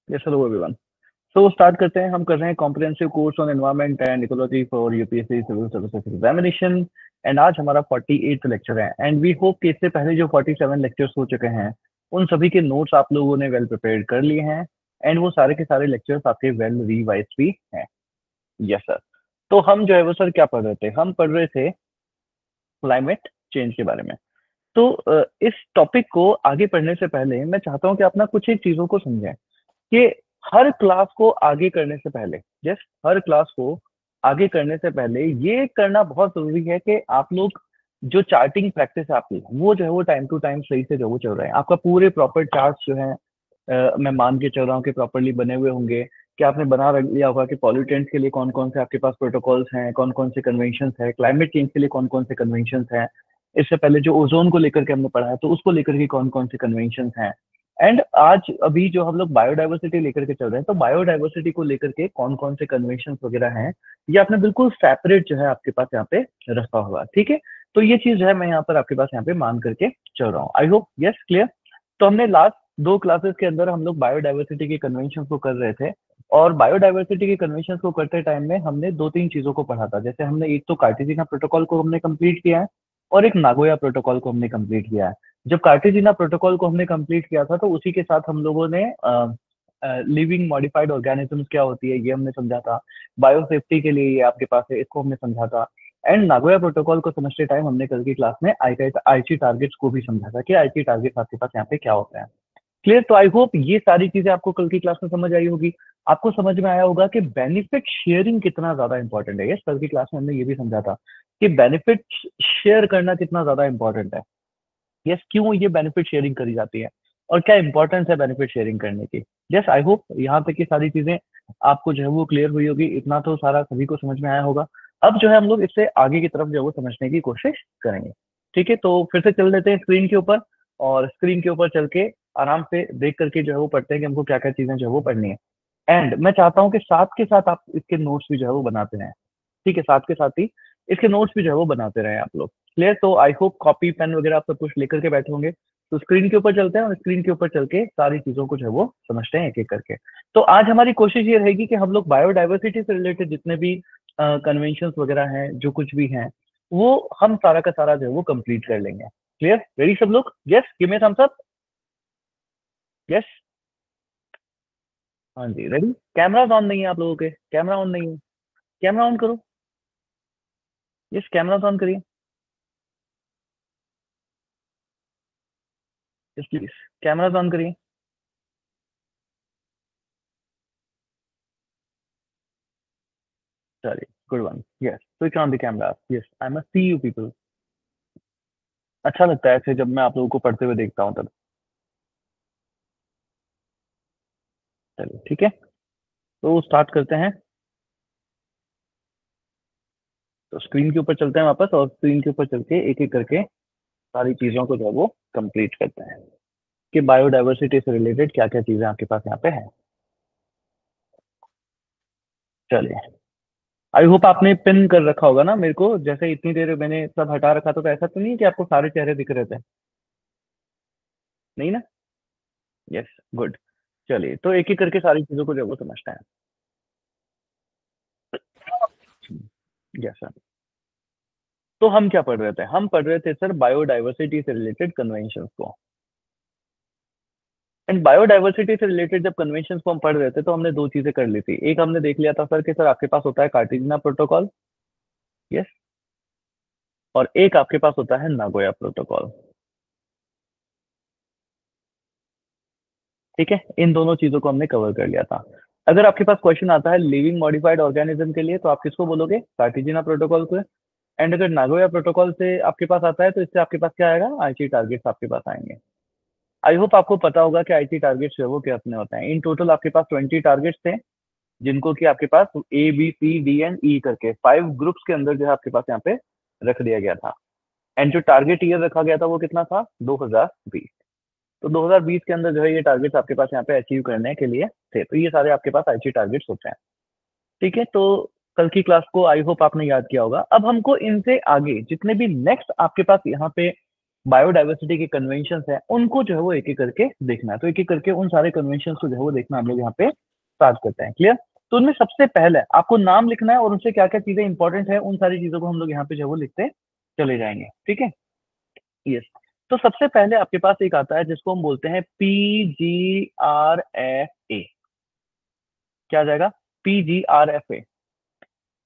Yes hello everyone. So start करते हैं। हम कर रहे हैं comprehensive course on environment and ecology for UPSC civil services examination. And आज हमारा 48th लेक्चर है एंड वी होप कि इससे पहले जो 47 लेक्चर्स हो चुके हैं उन सभी के नोट्स आप लोगों ने वेल प्रिपेयर्ड कर लिए हैं एंड वो सारे के सारे लेक्चर्स आपके वेल रिवाइज भी हैं। Yes sir. तो हम जो है वो सर क्या पढ़ रहे थे, हम पढ़ रहे थे क्लाइमेट चेंज के बारे में। तो इस टॉपिक को आगे पढ़ने से पहले मैं चाहता हूँ कि आप ना कुछ एक चीजों को समझें कि हर क्लास को आगे करने से पहले, यस, हर क्लास को आगे करने से पहले ये करना बहुत जरूरी है कि आप लोग जो चार्टिंग प्रैक्टिस है आपकी वो जो है वो टाइम टू टाइम सही से जो वो चल रहा है। आपका पूरे प्रॉपर चार्ट जो है मैं मान के चल रहा हूँ कि प्रॉपरली बने हुए होंगे कि आपने बना रख लिया होगा कि पॉल्यूटेंट्स के लिए कौन कौन से आपके पास प्रोटोकॉल्स हैं, कौन कौन से कन्वेंशन है, क्लाइमेट चेंज के लिए कौन कौन से कन्वेंशन हैं। इससे पहले जो ओजोन को लेकर के हमने पढ़ा है तो उसको लेकर के कौन कौन से कन्वेंशन हैं। एंड आज अभी जो हम लोग बायोडाइवर्सिटी लेकर के चल रहे हैं तो बायोडाइवर्सिटी को लेकर के कौन कौन से कन्वेंशन वगैरह हैं ये आपने बिल्कुल सेपरेट जो है आपके पास यहाँ पे रखा होगा। ठीक है, तो ये चीज जो है मैं यहाँ पर आपके पास यहाँ पे मान करके चल रहा हूँ। I hope yes clear. तो हमने लास्ट दो क्लासेस के अंदर हम लोग बायोडाइवर्सिटी के कन्वेंशन को कर रहे थे और बायोडाइवर्सिटी के कन्वेंशन को करते टाइम में हमने दो तीन चीजों को पढ़ा था। जैसे हमने एक तो कार्टेजिना प्रोटोकॉल को हमने कंप्लीट किया है और एक नागोया प्रोटोकॉल को हमने कंप्लीट किया है। जब कार्टेजिना प्रोटोकॉल को हमने कंप्लीट किया था तो उसी के साथ हम लोगों ने लिविंग मॉडिफाइड ऑर्गेनिज्म क्या होती है ये हमने समझा था। बायोसेफ्टी के लिए ये आपके पास है, इसको हमने समझा था। एंड नागोया प्रोटोकॉल को समझते टाइम हमने कल की क्लास में आईटी टारगेट्स को भी समझा था कि आईटी टारगेट्स आपके पास यहाँ पे क्या होता है। क्लियर। तो आई होप ये सारी चीजें आपको कल की क्लास में समझ आई होगी। आपको समझ में आया होगा कि बेनिफिट शेयरिंग कितना ज्यादा इंपॉर्टेंट है। यस, कल की क्लास में हमने ये भी समझा था कि बेनिफिट शेयर करना कितना ज्यादा इंपॉर्टेंट है। यस, क्यों ये बेनिफिट शेयरिंग करी जाती है और क्या इंपॉर्टेंस है बेनिफिट शेयरिंग करने की। यस, आई होप यहाँ तक की सारी चीजें आपको जो है वो क्लियर हुई होगी। इतना तो सारा सभी को समझ में आया होगा। अब जो है हम लोग इससे आगे की तरफ जो है वो समझने की कोशिश करेंगे। ठीक है, तो फिर से चल देते हैं स्क्रीन के ऊपर और स्क्रीन के ऊपर चल के आराम से देख करके जो है वो पढ़ते हैं कि हमको क्या क्या चीजें जो है वो पढ़नी है। एंड मैं चाहता हूँ कि साथ के साथ आप इसके नोट्स भी जो है वो बनाते हैं। ठीक है, साथ के साथ ही इसके नोट्स भी जो है वो बनाते रहे आप लोग। क्लियर। तो आई होप कॉपी पेन वगैरह आप सब कुछ लेकर के बैठे होंगे। तो स्क्रीन के ऊपर चलते हैं और स्क्रीन के ऊपर चल के सारी चीजों को जो है वो समझते हैं एक एक करके। तो आज हमारी कोशिश ये रहेगी कि हम लोग बायोडाइवर्सिटी से रिलेटेड जितने भी कन्वेंशन वगैरह हैं, जो कुछ भी हैं, वो हम सारा का सारा जो है वो कंप्लीट कर लेंगे। क्लियर, रेडी सब लोग? Yes, give me thumbs up. Yes, हाँ जी रेडी। कैमराज ऑन नहीं है आप लोगों के, कैमरा ऑन नहीं है, कैमरा ऑन करो। यस, कैमरा ऑन करिए। यस प्लीज, कैमराज ऑन करिए। चलिए, good one. Yes, switch on the camera. Yes, I must see you people. अच्छा लगता है ऐसे जब मैं आप लोगों को पढ़ते हुए देखता हूँ तब। चलिए ठीक है, तो स्टार्ट करते हैं। तो स्क्रीन के ऊपर चलते हैं वापस और स्क्रीन के ऊपर चल के एक एक करके सारी चीजों को जो है वो कंप्लीट करते हैं कि बायोडाइवर्सिटी से रिलेटेड क्या क्या चीजें आपके पास यहाँ पे है। चलिए, आई होप आपने पिन कर रखा होगा ना मेरे को। जैसे इतनी देर मैंने सब हटा रखा था तो ऐसा तो नहीं है कि आपको सारे चेहरे दिख रहे थे? नहीं ना? Yes, good. चलिए, तो एक एक करके सारी चीजों को जो है वो समझते हैं। Yes sir. तो हम क्या पढ़ रहे थे? हम पढ़ रहे थे सर बायोडाइवर्सिटी से रिलेटेड कन्वेंशन को। एंड बायोडाइवर्सिटी से रिलेटेड जब कन्वेंशन को हम पढ़ रहे थे तो हमने दो चीजें कर ली थी। एक हमने देख लिया था सर कि सर आपके पास होता है कार्टेजिना प्रोटोकॉल, यस, और एक आपके पास होता है नागोया प्रोटोकॉल। ठीक है, इन दोनों चीजों को हमने कवर कर लिया था। अगर आपके पास क्वेश्चन आता है लिविंग मॉडिफाइड ऑर्गेनिज्म के लिए तो आप किसको बोलोगे? कार्टेजिना प्रोटोकॉल को। एंड अगर नागोया प्रोटोकॉल से आपके पास आता है तो इससे आपके पास क्या आएगा? आईटी टारगेट्स आपके पास आएंगे। आई होप आपको पता होगा कि आईटी टारगेट्स जो है वो क्या अपने होते हैं। इन टोटल आपके पास 20 टारगेट्स थे जिनको कि आपके पास A B C D and E करके 5 ग्रुप्स के अंदर जो है आपके पास यहाँ पे रख दिया गया था। एंड जो टारगेट ईयर रखा गया था वो कितना था? 2020। तो 2020 के अंदर जो है ये टारगेट्स आपके पास यहाँ पे अचीव करने के लिए थे। तो ये सारे आपके पास आईटी टारगेट्स होते हैं। ठीक है, तो कल की क्लास को आई होप आपने याद किया होगा। अब हमको इनसे आगे जितने भी नेक्स्ट आपके पास यहाँ पे बायोडाइवर्सिटी के कन्वेंशन है उनको जो है वो एक एक करके देखना है। तो एक एक करके उन सारे कन्वेंशन को जो है वो देखना हम लोग यहाँ पे स्टार्ट करते हैं। क्लियर? तो उनमें सबसे पहले आपको नाम लिखना है और उनसे क्या क्या चीजें इंपॉर्टेंट है उन सारी चीजों को हम लोग यहाँ पे जो है वो लिखते चले जाएंगे। ठीक है? यस। तो सबसे पहले आपके पास एक आता है जिसको हम बोलते हैं PGRFA। क्या आ जाएगा? PGRFA।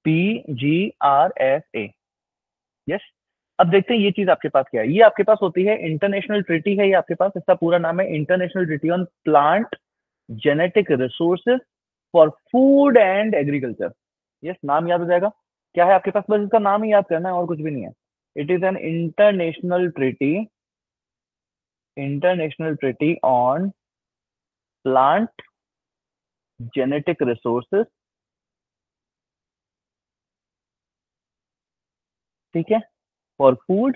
PGRFA। यस। अब देखते हैं ये चीज आपके पास क्या है। ये आपके पास होती है इंटरनेशनल ट्रीटी है। ये आपके पास इसका पूरा नाम है international treaty on plant genetic resources for food and agriculture. Yes, नाम याद हो जाएगा। क्या है आपके पास? बस इसका नाम ही याद करना है और कुछ भी नहीं है। It is an international treaty on plant genetic resources. ठीक है? For food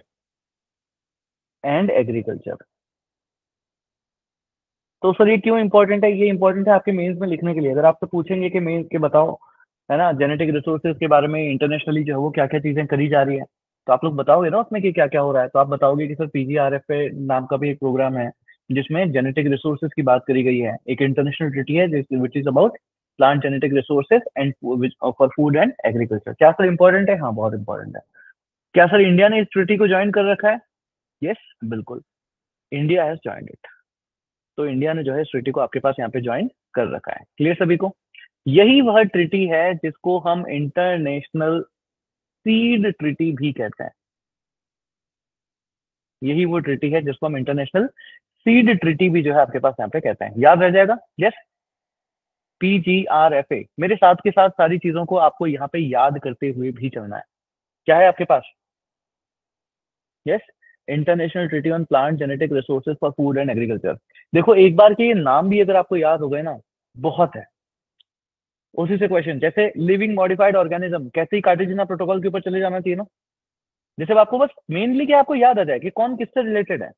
and agriculture. तो सर ये क्यों इंपॉर्टेंट है? ये इंपॉर्टेंट है आपके मेंस में लिखने के लिए। अगर आपसे पूछेंगे कि मेंस के बताओ, है ना, जेनेटिक रिसोर्सेज के बारे में इंटरनेशनली जो है वो क्या क्या चीजें करी जा रही है, तो आप लोग बताओगे ना उसमें कि क्या क्या हो रहा है। तो आप बताओगे कि सर PGRFA नाम का भी एक प्रोग्राम है जिसमें जेनेटिक रिसोर्सेज की बात करी गई है। एक इंटरनेशनल ट्रीटी है which is about plant genetic resources and for food and agriculture. क्या सर इंपॉर्टेंट है? हाँ, बहुत इंपॉर्टेंट है। क्या सर इंडिया ने इस ट्रीटी को ज्वाइन कर रखा है? यस, बिल्कुल, इंडिया हैज ज्वाइंड इट। तो इंडिया ने जो है इस ट्रीटी को आपके पास यहाँ पे ज्वाइन कर रखा है। क्लियर सभी को? यही वह ट्रीटी है जिसको हम इंटरनेशनल सीड ट्रीटी भी कहते हैं। यही वो ट्रीटी है जिसको हम इंटरनेशनल सीड ट्रीटी भी जो है आपके पास यहाँ पे कहते हैं। याद रह जाएगा। Yes, PGRFA। मेरे साथ के साथ सारी चीजों को आपको यहाँ पे याद करते हुए भी चलना है। क्या है आपके पास? Yes, international treaty on plant genetic resources for food and agriculture. देखो, एक बार के ये नाम भी अगर आपको याद हो गए ना, बहुत है। उसी से क्वेश्चन, जैसे लिविंग मॉडिफाइड ऑर्गेनिज्म, कैसे ही कार्टेजिना प्रोटोकॉल के ऊपर चले जाना चाहिए ना। जैसे अब आपको बस मेनली क्या आपको याद आ जाए कि कौन किससे रिलेटेड है।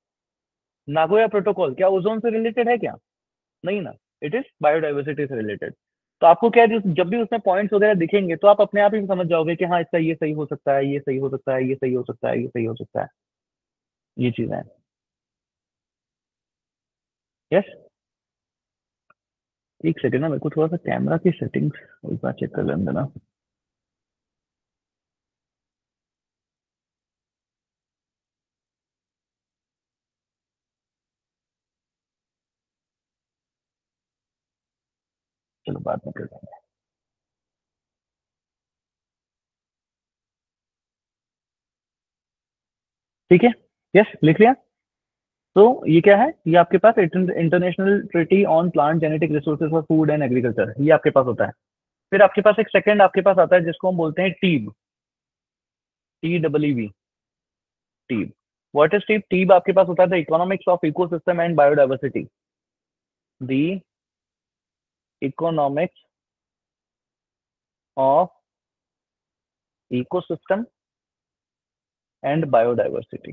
नागोया प्रोटोकॉल क्या ओजोन से रिलेटेड है क्या? नहीं ना, इट इज बायोडाइवर्सिटी से रिलेटेड। तो आपको क्या है, जब भी उसमें पॉइंट्स वगैरह दिखेंगे तो आप अपने आप ही समझ जाओगे कि हाँ, इसका ये सही हो सकता है, ये सही हो सकता है, ये सही हो सकता है, ये सही हो सकता है। ये चीजें हैं। यस। एक सेकंड ना, मेरे को थोड़ा सा कैमरा की सेटिंग्स एक बार चेक कर लेने देना। चलो बाद में कर लेंगे। ठीक है। यस, लिख लिया। तो ये क्या है? ये आपके पास international treaty on plant genetic resources for food and agriculture, ये आपके पास होता है। फिर आपके पास एक सेकंड आपके पास आता है जिसको हम बोलते हैं TEEB. TEEB। TEEB. What is TEEB? TEEB आपके पास होता है the economics of ecosystem and biodiversity. The economics of ecosystem and biodiversity.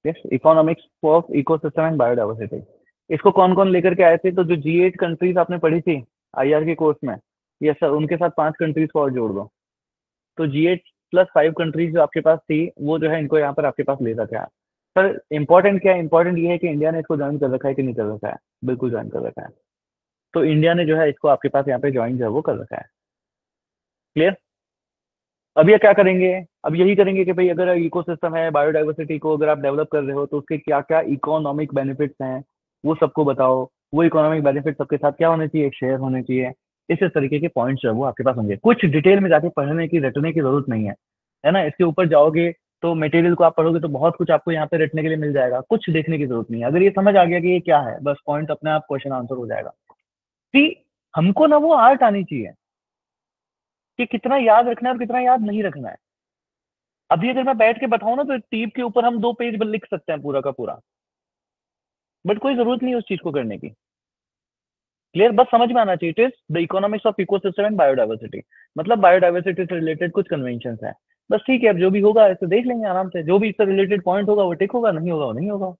Yes, economics of ecosystem and biodiversity. इसको कौन कौन लेकर के आए थे? तो जो G8 कंट्रीज आपने पढ़ी थी IR के कोर्स में, यस सर, उनके साथ 5 कंट्रीज को और जोड़ दो। तो G8 + 5 कंट्रीज जो आपके पास थी वो जो है इनको यहाँ पर आपके पास ले रखा है। सर इंपॉर्टेंट क्या है? इंपॉर्टेंट ये है कि इंडिया ने इसको ज्वाइन कर रखा है कि नहीं कर रखा है। बिल्कुल ज्वाइन कर रखा है। तो इंडिया ने जो है इसको आपके पास यहाँ पे ज्वाइन जो है वो कर रखा है। क्लियर? अब ये क्या करेंगे? अब यही करेंगे कि भाई अगर इकोसिस्टम है, बायोडाइवर्सिटी को अगर आप डेवलप कर रहे हो तो उसके क्या क्या इकोनॉमिक बेनिफिट्स हैं वो सबको बताओ। वो इकोनॉमिक बेनिफिट सबके साथ क्या होने चाहिए? एक शेयर होने चाहिए। इस तरीके के पॉइंट्स जो है वो आपके पास होंगे। कुछ डिटेल में जाके पढ़ने की रटने की जरूरत नहीं है ना। इसके ऊपर जाओगे तो मटेरियल को आप पढ़ोगे तो बहुत कुछ आपको यहाँ पे रटने के लिए मिल जाएगा। कुछ देखने की जरूरत नहीं है। अगर ये समझ आ गया कि ये क्या है, बस पॉइंट अपने आप क्वेश्चन आंसर हो जाएगा। कि हमको ना वो आर्ट आनी चाहिए कि कितना याद रखना है और कितना याद नहीं रखना है। अभी अगर मैं बैठ के बताऊं ना तो टीप के ऊपर हम 2 पेज लिख सकते हैं पूरा का पूरा, बट कोई जरूरत नहीं है उस चीज को करने की। क्लियर? बस समझ में आना चाहिए। It is the economics of ecosystem and biodiversity. मतलब बायोडाइवर्सिटी से रिलेटेड कुछ कन्वेंशन है। बस ठीक है, अब जो भी होगा इसे देख लेंगे आराम से। जो भी इससे रिलेटेड पॉइंट होगा वो टिक होगा, नहीं होगा वो नहीं होगा।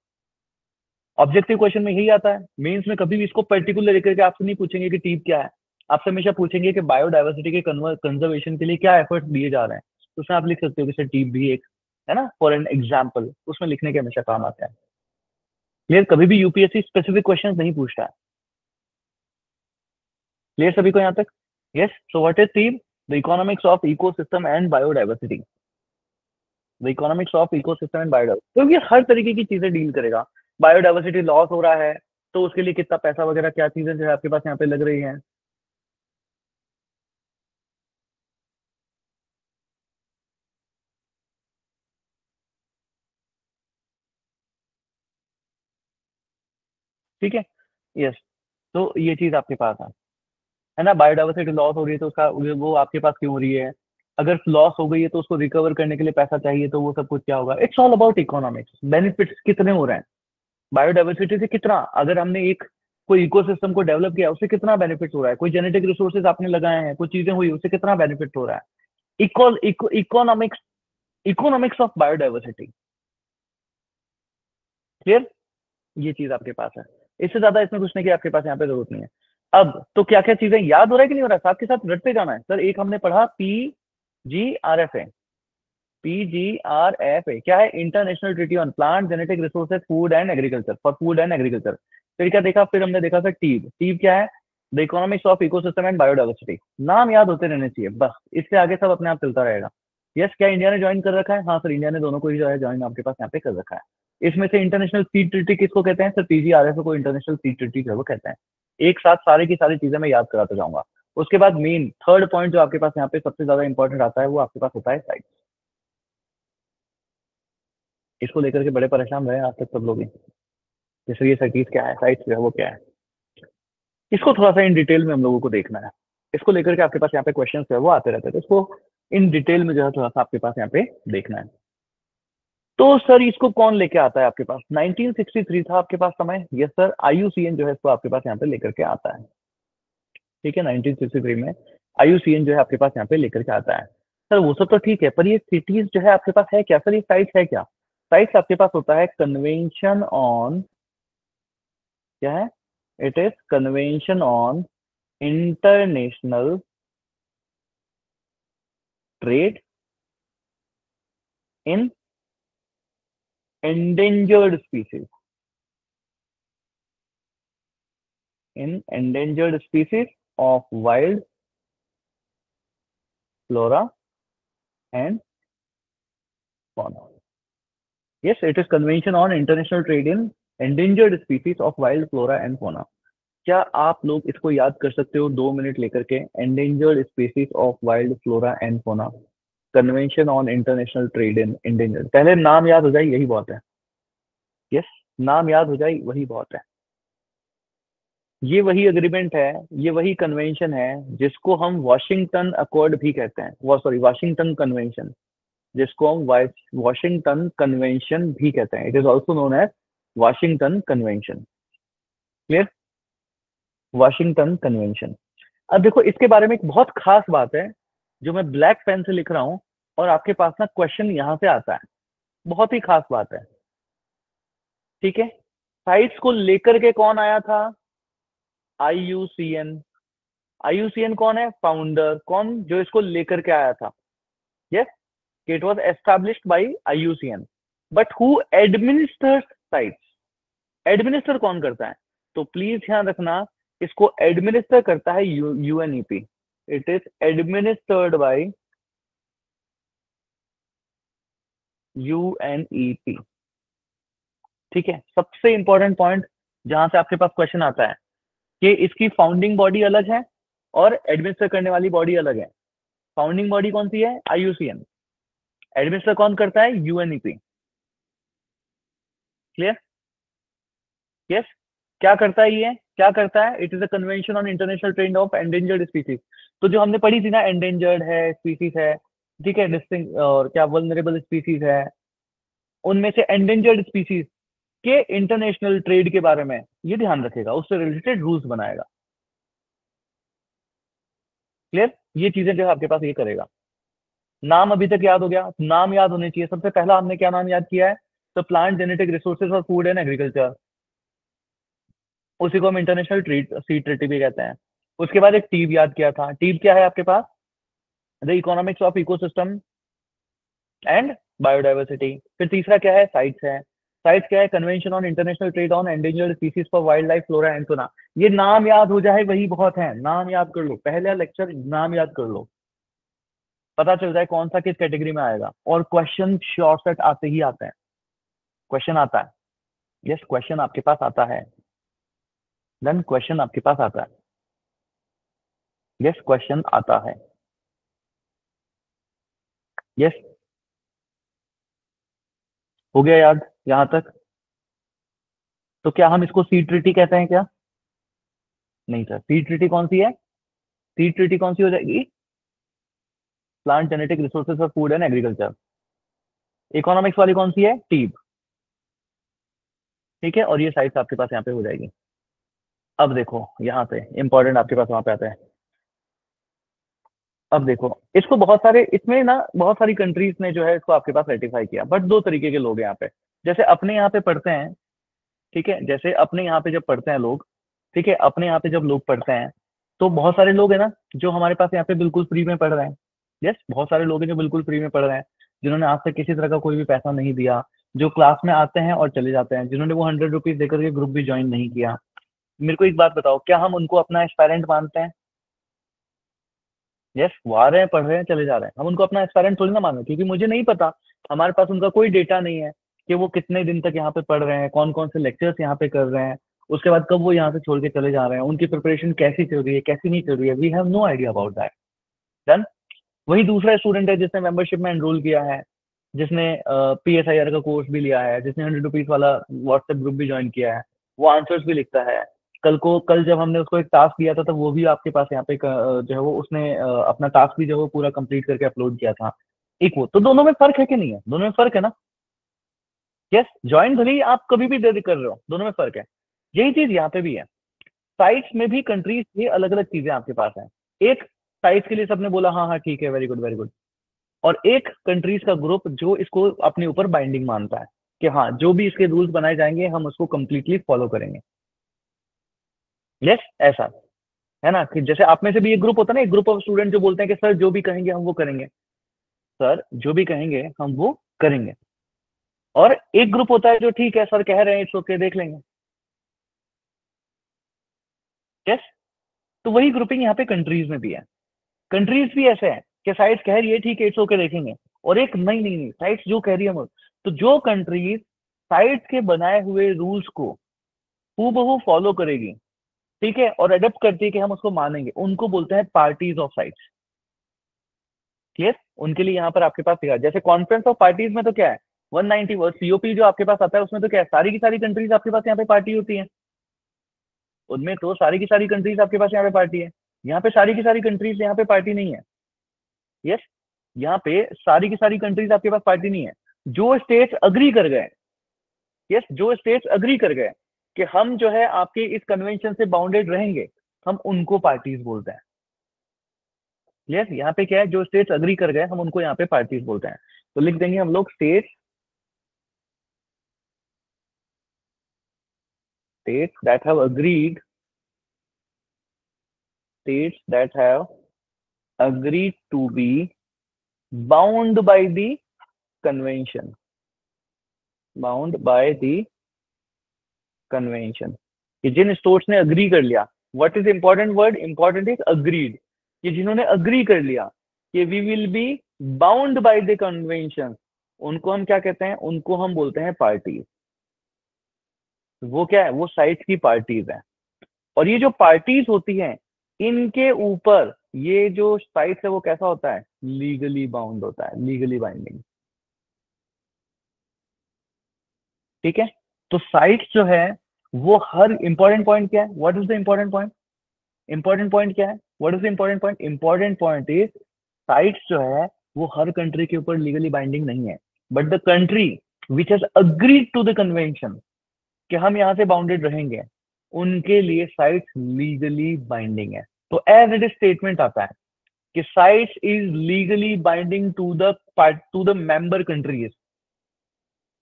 ऑब्जेक्टिव क्वेश्चन में यही आता है। मेंस में कभी भी इसको पर्टिकुलर लेकर के आपसे नहीं पूछेंगे कि टीप क्या है। आपसे हमेशा पूछेंगे कि बायोडाइवर्सिटी के कंजर्वेशन के लिए क्या एफर्ट्स दिए जा रहे हैं। तो उसमें आप लिख सकते हो कि सर टीप भी एक है ना, फॉर एन एग्जाम्पल, उसमें लिखने के हमेशा काम आता है। क्लियर? कभी भी यूपीएससी स्पेसिफिक क्वेश्चन नहीं पूछता है। क्लियर सभी को यहाँ तक? Yes. So what is tip? The economics of ecosystem and biodiversity. The economics of ecosystem and biodiversity, क्योंकि हर तरीके की चीजें डील करेगा। बायोडाइवर्सिटी लॉस हो रहा है तो उसके लिए कितना पैसा वगैरह क्या चीजें जो है आपके पास यहाँ पे लग रही हैं। ठीक है। यस। तो ये चीज आपके पास है ना। बायोडाइवर्सिटी लॉस हो रही है तो उसका वो आपके पास क्यों हो रही है? अगर लॉस हो गई है तो उसको रिकवर करने के लिए पैसा चाहिए, तो वो सब कुछ क्या होगा? It's all about economics. Benefits कितने हो रहे हैं बायोडाइवर्सिटी से? कितना, अगर हमने एक कोई इकोसिस्टम को डेवलप किया उससे कितना बेनिफिट हो रहा है? कोई जेनेटिक रिसोर्सेज आपने लगाए हैं, कुछ चीजें हुई, उससे कितना बेनिफिट हो रहा है? Economics, economics of biodiversity. Clear? ये चीज आपके पास है। इससे ज्यादा इसमें कुछ नहीं कि आपके पास यहाँ पे जरूरत नहीं है। अब तो क्या क्या चीजें याद हो रहा है कि नहीं हो रहा है? साथ के साथ रटते जाना है। सर एक हमने पढ़ा PGRFA। PGRFA क्या है? International treaty on plant genetic resources food and agriculture, for food and agriculture. फिर क्या देखा? फिर हमने देखा सर टीब। टीब क्या है? The economics of ecosystem and biodiversity. नाम याद होते रहने चाहिए बस, इससे आगे सब अपने आप चलता रहेगा। यस। क्या इंडिया ने ज्वाइन कर रखा है? हाँ सर, इंडिया ने दोनों को ही जो है ज्वाइन आपके पास यहाँ पे कर रखा है। इसमें से इंटरनेशनल सीड ट्रीटी किसको कहते हैं? सर PGRFA को इंटरनेशनल सीड ट्रीटी जो है वो कहते हैं। एक साथ सारी की सारी चीजें मैं याद कराता जाऊंगा। उसके बाद मेन थर्ड पॉइंट जो आपके पास यहाँ पे सबसे ज्यादा इंपॉर्टेंट आता है, वो आपके पास होता है साइट। इसको लेकर के बड़े परेशान रहे आज तक सब लोग ही। जैसे ये साइट्स क्या है, साइट्स जो है वो क्या है, इसको थोड़ा सा इन डिटेल में हम लोगों को देखना है। इसको लेकर के आपके पास यहाँ पे क्वेश्चन है वो आते रहते हैं, तो इसको इन डिटेल में जो है थोड़ा सा आपके पास यहाँ पे देखना है। तो सर इसको कौन लेके आता है आपके पास? 1963 था आपके पास समय। यस सर, IUCN जो है इसको आपके पास यहाँ पे लेकर के आता है। ठीक है, 1963 में IUCN जो है आपके पास यहाँ पे लेकर के आता है। सर वो सब तो ठीक है, पर ये सिटीज जो है आपके पास है क्या? सर ये साइट्स है क्या? साइट्स आपके पास होता है कन्वेंशन ऑन, क्या है? It is convention on international trade in endangered species, in endangered species of wild flora and fauna. Yes, it is convention on international trade in endangered species of wild flora and fauna. क्या आप लोग इसको याद कर सकते हो 2 minute लेकर के? endangered species of wild flora and fauna, convention on international trade in endangered। पहले नाम याद हो जाए यही बहुत है। यस, नाम याद हो जाए वही बहुत है। ये वही अग्रीमेंट है, ये वही कन्वेंशन है जिसको हम वॉशिंगटन अकॉर्ड भी कहते हैं, वो सॉरी वॉशिंगटन कन्वेंशन, जिसको हम वॉशिंगटन कन्वेंशन भी कहते हैं। It is also known as Washington convention. Clear? Washington convention. अब देखो इसके बारे में एक बहुत खास बात है जो मैं ब्लैक पेन से लिख रहा हूँ, और आपके पास ना क्वेश्चन यहाँ से आता है। बहुत ही खास बात है। ठीक है, साइट्स को लेकर के कौन आया था? IUCN। IUCN कौन है? फाउंडर। कौन जो इसको लेकर के आया था? Yes, it was established bye IUCN। But who administers sites? Administer कौन करता है? तो प्लीज ध्यान रखना, इसको एडमिनिस्टर करता है UNEP। It is administered by UNEP। ठीक है, सबसे इंपॉर्टेंट पॉइंट जहां से आपके पास क्वेश्चन आता है कि इसकी फाउंडिंग बॉडी अलग है और एडमिनिस्टर करने वाली बॉडी अलग है। फाउंडिंग बॉडी कौन सी है? IUCN। एडमिनिस्टर कौन करता है? UNEP। क्लियर? यस। क्या करता है ये? क्या करता है? It is a convention on international trade of endangered species. तो जो हमने पढ़ी थी ना, एंडेंजर्ड है स्पीसीज है, ठीक है, डिस्टिंग और क्या वल्नरेबल स्पीसीज है, उनमें से एंडेंजर्ड स्पीसीज के इंटरनेशनल ट्रेड के बारे में ये ध्यान रखेगा, उससे रिलेटेड रूल्स बनाएगा। क्लियर? ये चीजें जो है आपके पास ये करेगा। नाम अभी तक याद हो गया? नाम याद होने चाहिए। सबसे पहला हमने क्या नाम याद किया है? तो प्लांट जेनेटिक रिसोर्सेज और फूड एंड एग्रीकल्चर, उसी को हम इंटरनेशनल ट्रीट सीड ट्रीटी भी कहते हैं। उसके बाद एक टीब याद किया था। टीब क्या है आपके पास? The economics of ecosystem and biodiversity. फिर तीसरा क्या है, साइट्स है। साइट्स क्या है, convention on international trade on endangered species for wild life flora and fauna. ये नाम याद हो जाए वही बहुत है, नाम याद कर लो, पहला लेक्चर नाम याद कर लो, पता चल जाए कौन सा किस कैटेगरी में आएगा। और क्वेश्चन श्योर सेट आते ही आते हैं, क्वेश्चन आता है, यस क्वेश्चन आपके पास आता है, देन क्वेश्चन आपके पास आता है, यस क्वेश्चन आता है, यस। हो गया याद यहाँ तक? तो क्या हम इसको सीड ट्रीटी कहते हैं क्या? नहीं सर, सीड ट्रीटी कौन सी है? सीड ट्रीटी कौन सी हो जाएगी? Plant genetic resources for food and agriculture. Economics वाली कौन सी है? टीब। ठीक है, और ये साइट्स आपके पास यहाँ पे हो जाएगी। अब देखो यहाँ पे इंपॉर्टेंट आपके पास वहां पे आता है। अब देखो इसको बहुत सारे, इसमें ना बहुत सारी कंट्रीज ने जो है इसको आपके पास रेटिफाई किया, बट दो तरीके के लोग हैं यहाँ पे। जैसे अपने यहाँ पे पढ़ते हैं, ठीक है, जैसे अपने यहाँ पे जब पढ़ते हैं लोग, ठीक है, अपने यहाँ पे जब लोग पढ़ते हैं तो बहुत सारे लोग हैं ना जो हमारे पास यहाँ पे बिल्कुल फ्री में पढ़ रहे हैं। यस, बहुत सारे लोग हैं जो बिल्कुल फ्री में पढ़ रहे हैं, जिन्होंने आज तक किसी तरह का कोई भी पैसा नहीं दिया, जो क्लास में आते हैं और चले जाते हैं, जिन्होंने वो 100 रुपीज देकर के ग्रुप भी ज्वाइन नहीं किया। मेरे को एक बात बताओ, क्या हम उनको अपना एस्पायरेंट मानते हैं? यस, वो आ रहे हैं, पढ़ रहे हैं, चले जा रहे हैं, हम उनको अपना एस्पायरेंट थोड़ी ना मान रहे हैं, क्योंकि मुझे नहीं पता, हमारे पास उनका कोई डेटा नहीं है कि वो कितने दिन तक यहाँ पे पढ़ रहे हैं, कौन कौन से लेक्चर्स यहाँ पे कर रहे हैं, उसके बाद कब वो यहाँ से छोड़ के चले जा रहे हैं, उनकी प्रिपरेशन कैसी चल रही है कैसी नहीं चल रही है, we have no idea about that. Done. वही दूसरा स्टूडेंट है जिसने मेंबरशिप में एनरोल किया है, जिसने PSIR का कोर्स भी लिया है, जिसने 100 रुपीज वाला व्हाट्सएप ग्रुप भी ज्वाइन किया है, वो आंसर्स भी लिखता है। कल जब हमने उसको एक टास्क दिया था तब वो भी आपके पास यहाँ पे जो है वो उसने अपना टास्क भी जो है वो पूरा कंप्लीट करके अपलोड किया था। एक वो तो, दोनों में फर्क है कि नहीं है? दोनों में फर्क है ना? यस, ज्वाइन भले ही आप कभी भी दे कर रहे हो, दोनों में फर्क है। यही चीज यहाँ पे भी है। साइट्स में भी कंट्रीज की अलग अलग चीजें आपके पास है। एक साइट्स के लिए सबने बोला हाँ हाँ ठीक है, वेरी गुड वेरी गुड, और एक कंट्रीज का ग्रुप जो इसको अपने ऊपर बाइंडिंग मानता है कि हाँ जो भी इसके रूल्स बनाए जाएंगे हम उसको कंप्लीटली फॉलो करेंगे। यस, ऐसा है ना, कि जैसे आप में से भी एक ग्रुप होता है ना, एक ग्रुप ऑफ स्टूडेंट जो बोलते हैं कि सर जो भी कहेंगे हम वो करेंगे, सर जो भी कहेंगे हम वो करेंगे। और एक ग्रुप होता है जो ठीक है सर कह रहे हैं इट्स ओके देख लेंगे। यस, तो वही ग्रुपिंग यहाँ पे कंट्रीज में भी है। कंट्रीज भी ऐसे है कि साइट्स कह रही है ठीक है इट्स ओके देखेंगे, और एक नहीं नहीं नहीं, साइट्स जो कह रही है हम, तो जो कंट्रीज साइट्स के बनाए हुए रूल्स को हूबहू फॉलो करेगी, ठीक है, और अडेप्ट करती है कि हम उसको मानेंगे, उनको बोलते हैं पार्टीज ऑफ साइट्स। क्लियर? उनके लिए यहाँ पर आपके पास दिखा, जैसे कॉन्फ्रेंस ऑफ पार्टीज में तो क्या है, 190 वर्ड COP जो आपके पास आता है उसमें तो क्या है, सारी की सारी कंट्रीज आपके पास यहाँ पे पार्टी होती है, उनमें तो सारी की सारी कंट्रीज आपके पास यहाँ पे पार्टी है। यहाँ पे सारी की सारी कंट्रीज यहाँ पे पार्टी नहीं है। यस, यहाँ पे सारी की सारी कंट्रीज आपके पास पार्टी नहीं है। जो स्टेट्स अग्री कर गए, यस जो स्टेट्स अग्री कर गए कि हम जो है आपके इस कन्वेंशन से बाउंडेड रहेंगे, हम उनको पार्टीज बोलते हैं। यस, यहाँ पे क्या है, जो स्टेट्स अग्री कर गए हम उनको यहाँ पे पार्टीज बोलते हैं। तो लिख देंगे हम लोग states that have agreed, states that have agreed to be bound by the convention, bound by the convention। कि जिन स्टेट्स ने अग्री कर लिया, what is important word, important is agreed, कि जिन्होंने अग्री कर लिया कि we will be bound by the convention, उनको हम क्या कहते हैं, उनको हम बोलते हैं पार्टीज। वो क्या है, वो साइट्स की पार्टीज हैं। और ये जो पार्टीज होती हैं इनके ऊपर ये जो साइट्स है वो कैसा होता है, लीगली बाउंड होता है, लीगली बाइंडिंग। ठीक है, तो साइट्स जो है वो हर इंपॉर्टेंट पॉइंट क्या है, what is the important point, important point क्या है, what is the important point, important point is sites जो है वो हर कंट्री के ऊपर लीगली बाइंडिंग नहीं है, but the country which has agreed to the convention कि हम यहाँ से बाउंडेड रहेंगे, उनके लिए साइट्स लीगली बाइंडिंग है। तो एज इट इज स्टेटमेंट आता है कि CITES is legally binding to the member countries.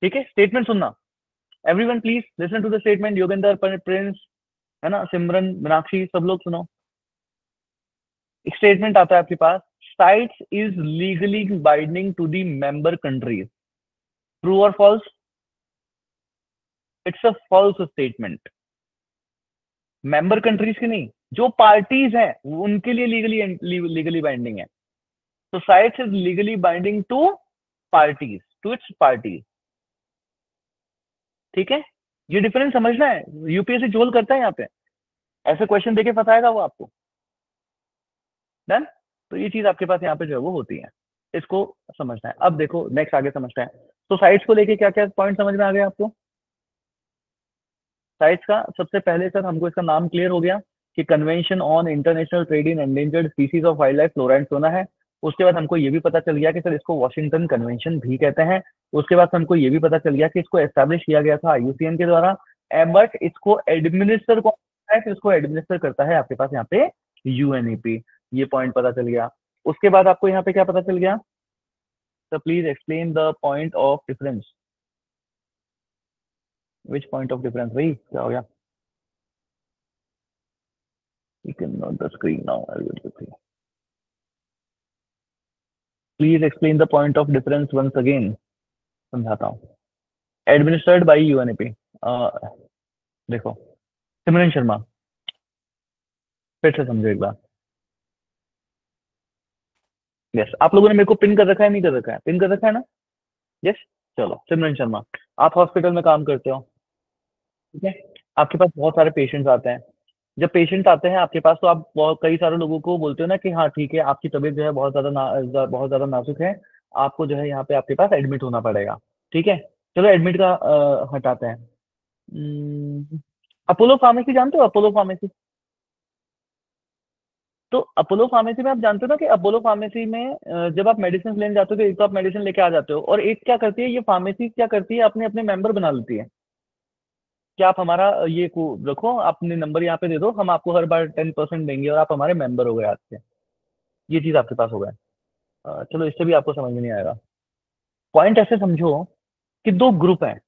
ठीक है, स्टेटमेंट सुनना, everyone please listen to the statement, Yogendra, Prince, है ना, सिमरन, मीनाक्षी, सब लोग सुनो। एक स्टेटमेंट आता है आपके पास, sites is legally binding to the member countries. True or false? It's a false statement. Member countries की नहीं, जो पार्टीज हैं उनके लिए लीगली बाइंडिंग है. तो CITES is legally binding to parties, to its parties. ठीक है, ये डिफरेंस समझना है. यूपीएससी झोल करता है यहाँ पे, ऐसे क्वेश्चन देके फंसाएगा वो आपको. डन. तो ये चीज आपके पास यहाँ पे जो है वो होती है, इसको समझना है. अब देखो नेक्स्ट आगे समझते हैं. तो साइट्स को लेके क्या क्या पॉइंट समझ में आ गए आपको? साइट्स का सबसे पहले सर हमको इसका नाम क्लियर हो गया कि convention on international trade in endangered species of wild life flora and fauna है. उसके बाद हमको ये भी पता चल गया कि सर इसको वॉशिंगटन कन्वेंशन भी कहते हैं. उसके बाद हमको ये भी पता चल गया कि इसको एस्टैब्लिश किया गया था आईयूसीएन के द्वारा, बट इसको एडमिनिस्टर कौन करता है? तो इसको एडमिनिस्टर करता है आपके पास यहाँ पे यूएनईपी. ये पॉइंट पता चल गया. उसके बाद आपको यहाँ पे क्या पता चल गया? तो please explain the point of difference. Which point of difference भाई, क्या हो गया? You can note the screen now. I will see. Please explain the point of difference once again. समझाता हूँ. Administered by UNEP. देखो सिमरन शर्मा, फिर से समझो एक बार. यस, आप लोगों ने मेरे को पिन कर रखा है, नहीं कर रखा है? पिन कर रखा है ना? यस. चलो सिमरन शर्मा, आप हॉस्पिटल में काम करते हो, ठीक है? आपके पास बहुत सारे पेशेंट्स आते हैं. जब पेशेंट आते हैं आपके पास तो आप बहुत कई सारे लोगों को बोलते हो ना कि हाँ ठीक है, आपकी तबीयत जो है बहुत ज्यादा नाजुक है, आपको जो है यहाँ पे आपके पास एडमिट होना पड़ेगा. ठीक है, चलो एडमिट का हटाते हैं. अपोलो फार्मेसी जानते हो? Apollo pharmacy. तो अपोलो फार्मेसी में आप जानते हो ना कि अपोलो फार्मेसी में जब आप मेडिसिन लेने जाते हो तो एक तो आप मेडिसिन लेके आ जाते हो, और एक क्या करती है ये फार्मेसी, क्या करती है, अपने अपने मेंबर बना लेती है. कि आप हमारा ये को रखो, अपने नंबर यहाँ पे दे दो, हम आपको हर बार 10% देंगे और आप हमारे मेंबर हो गए आज से. ये चीज आपके पास हो गया. चलो इससे भी आपको समझ में नहीं आएगा. पॉइंट ऐसे समझो कि दो ग्रुप हैं.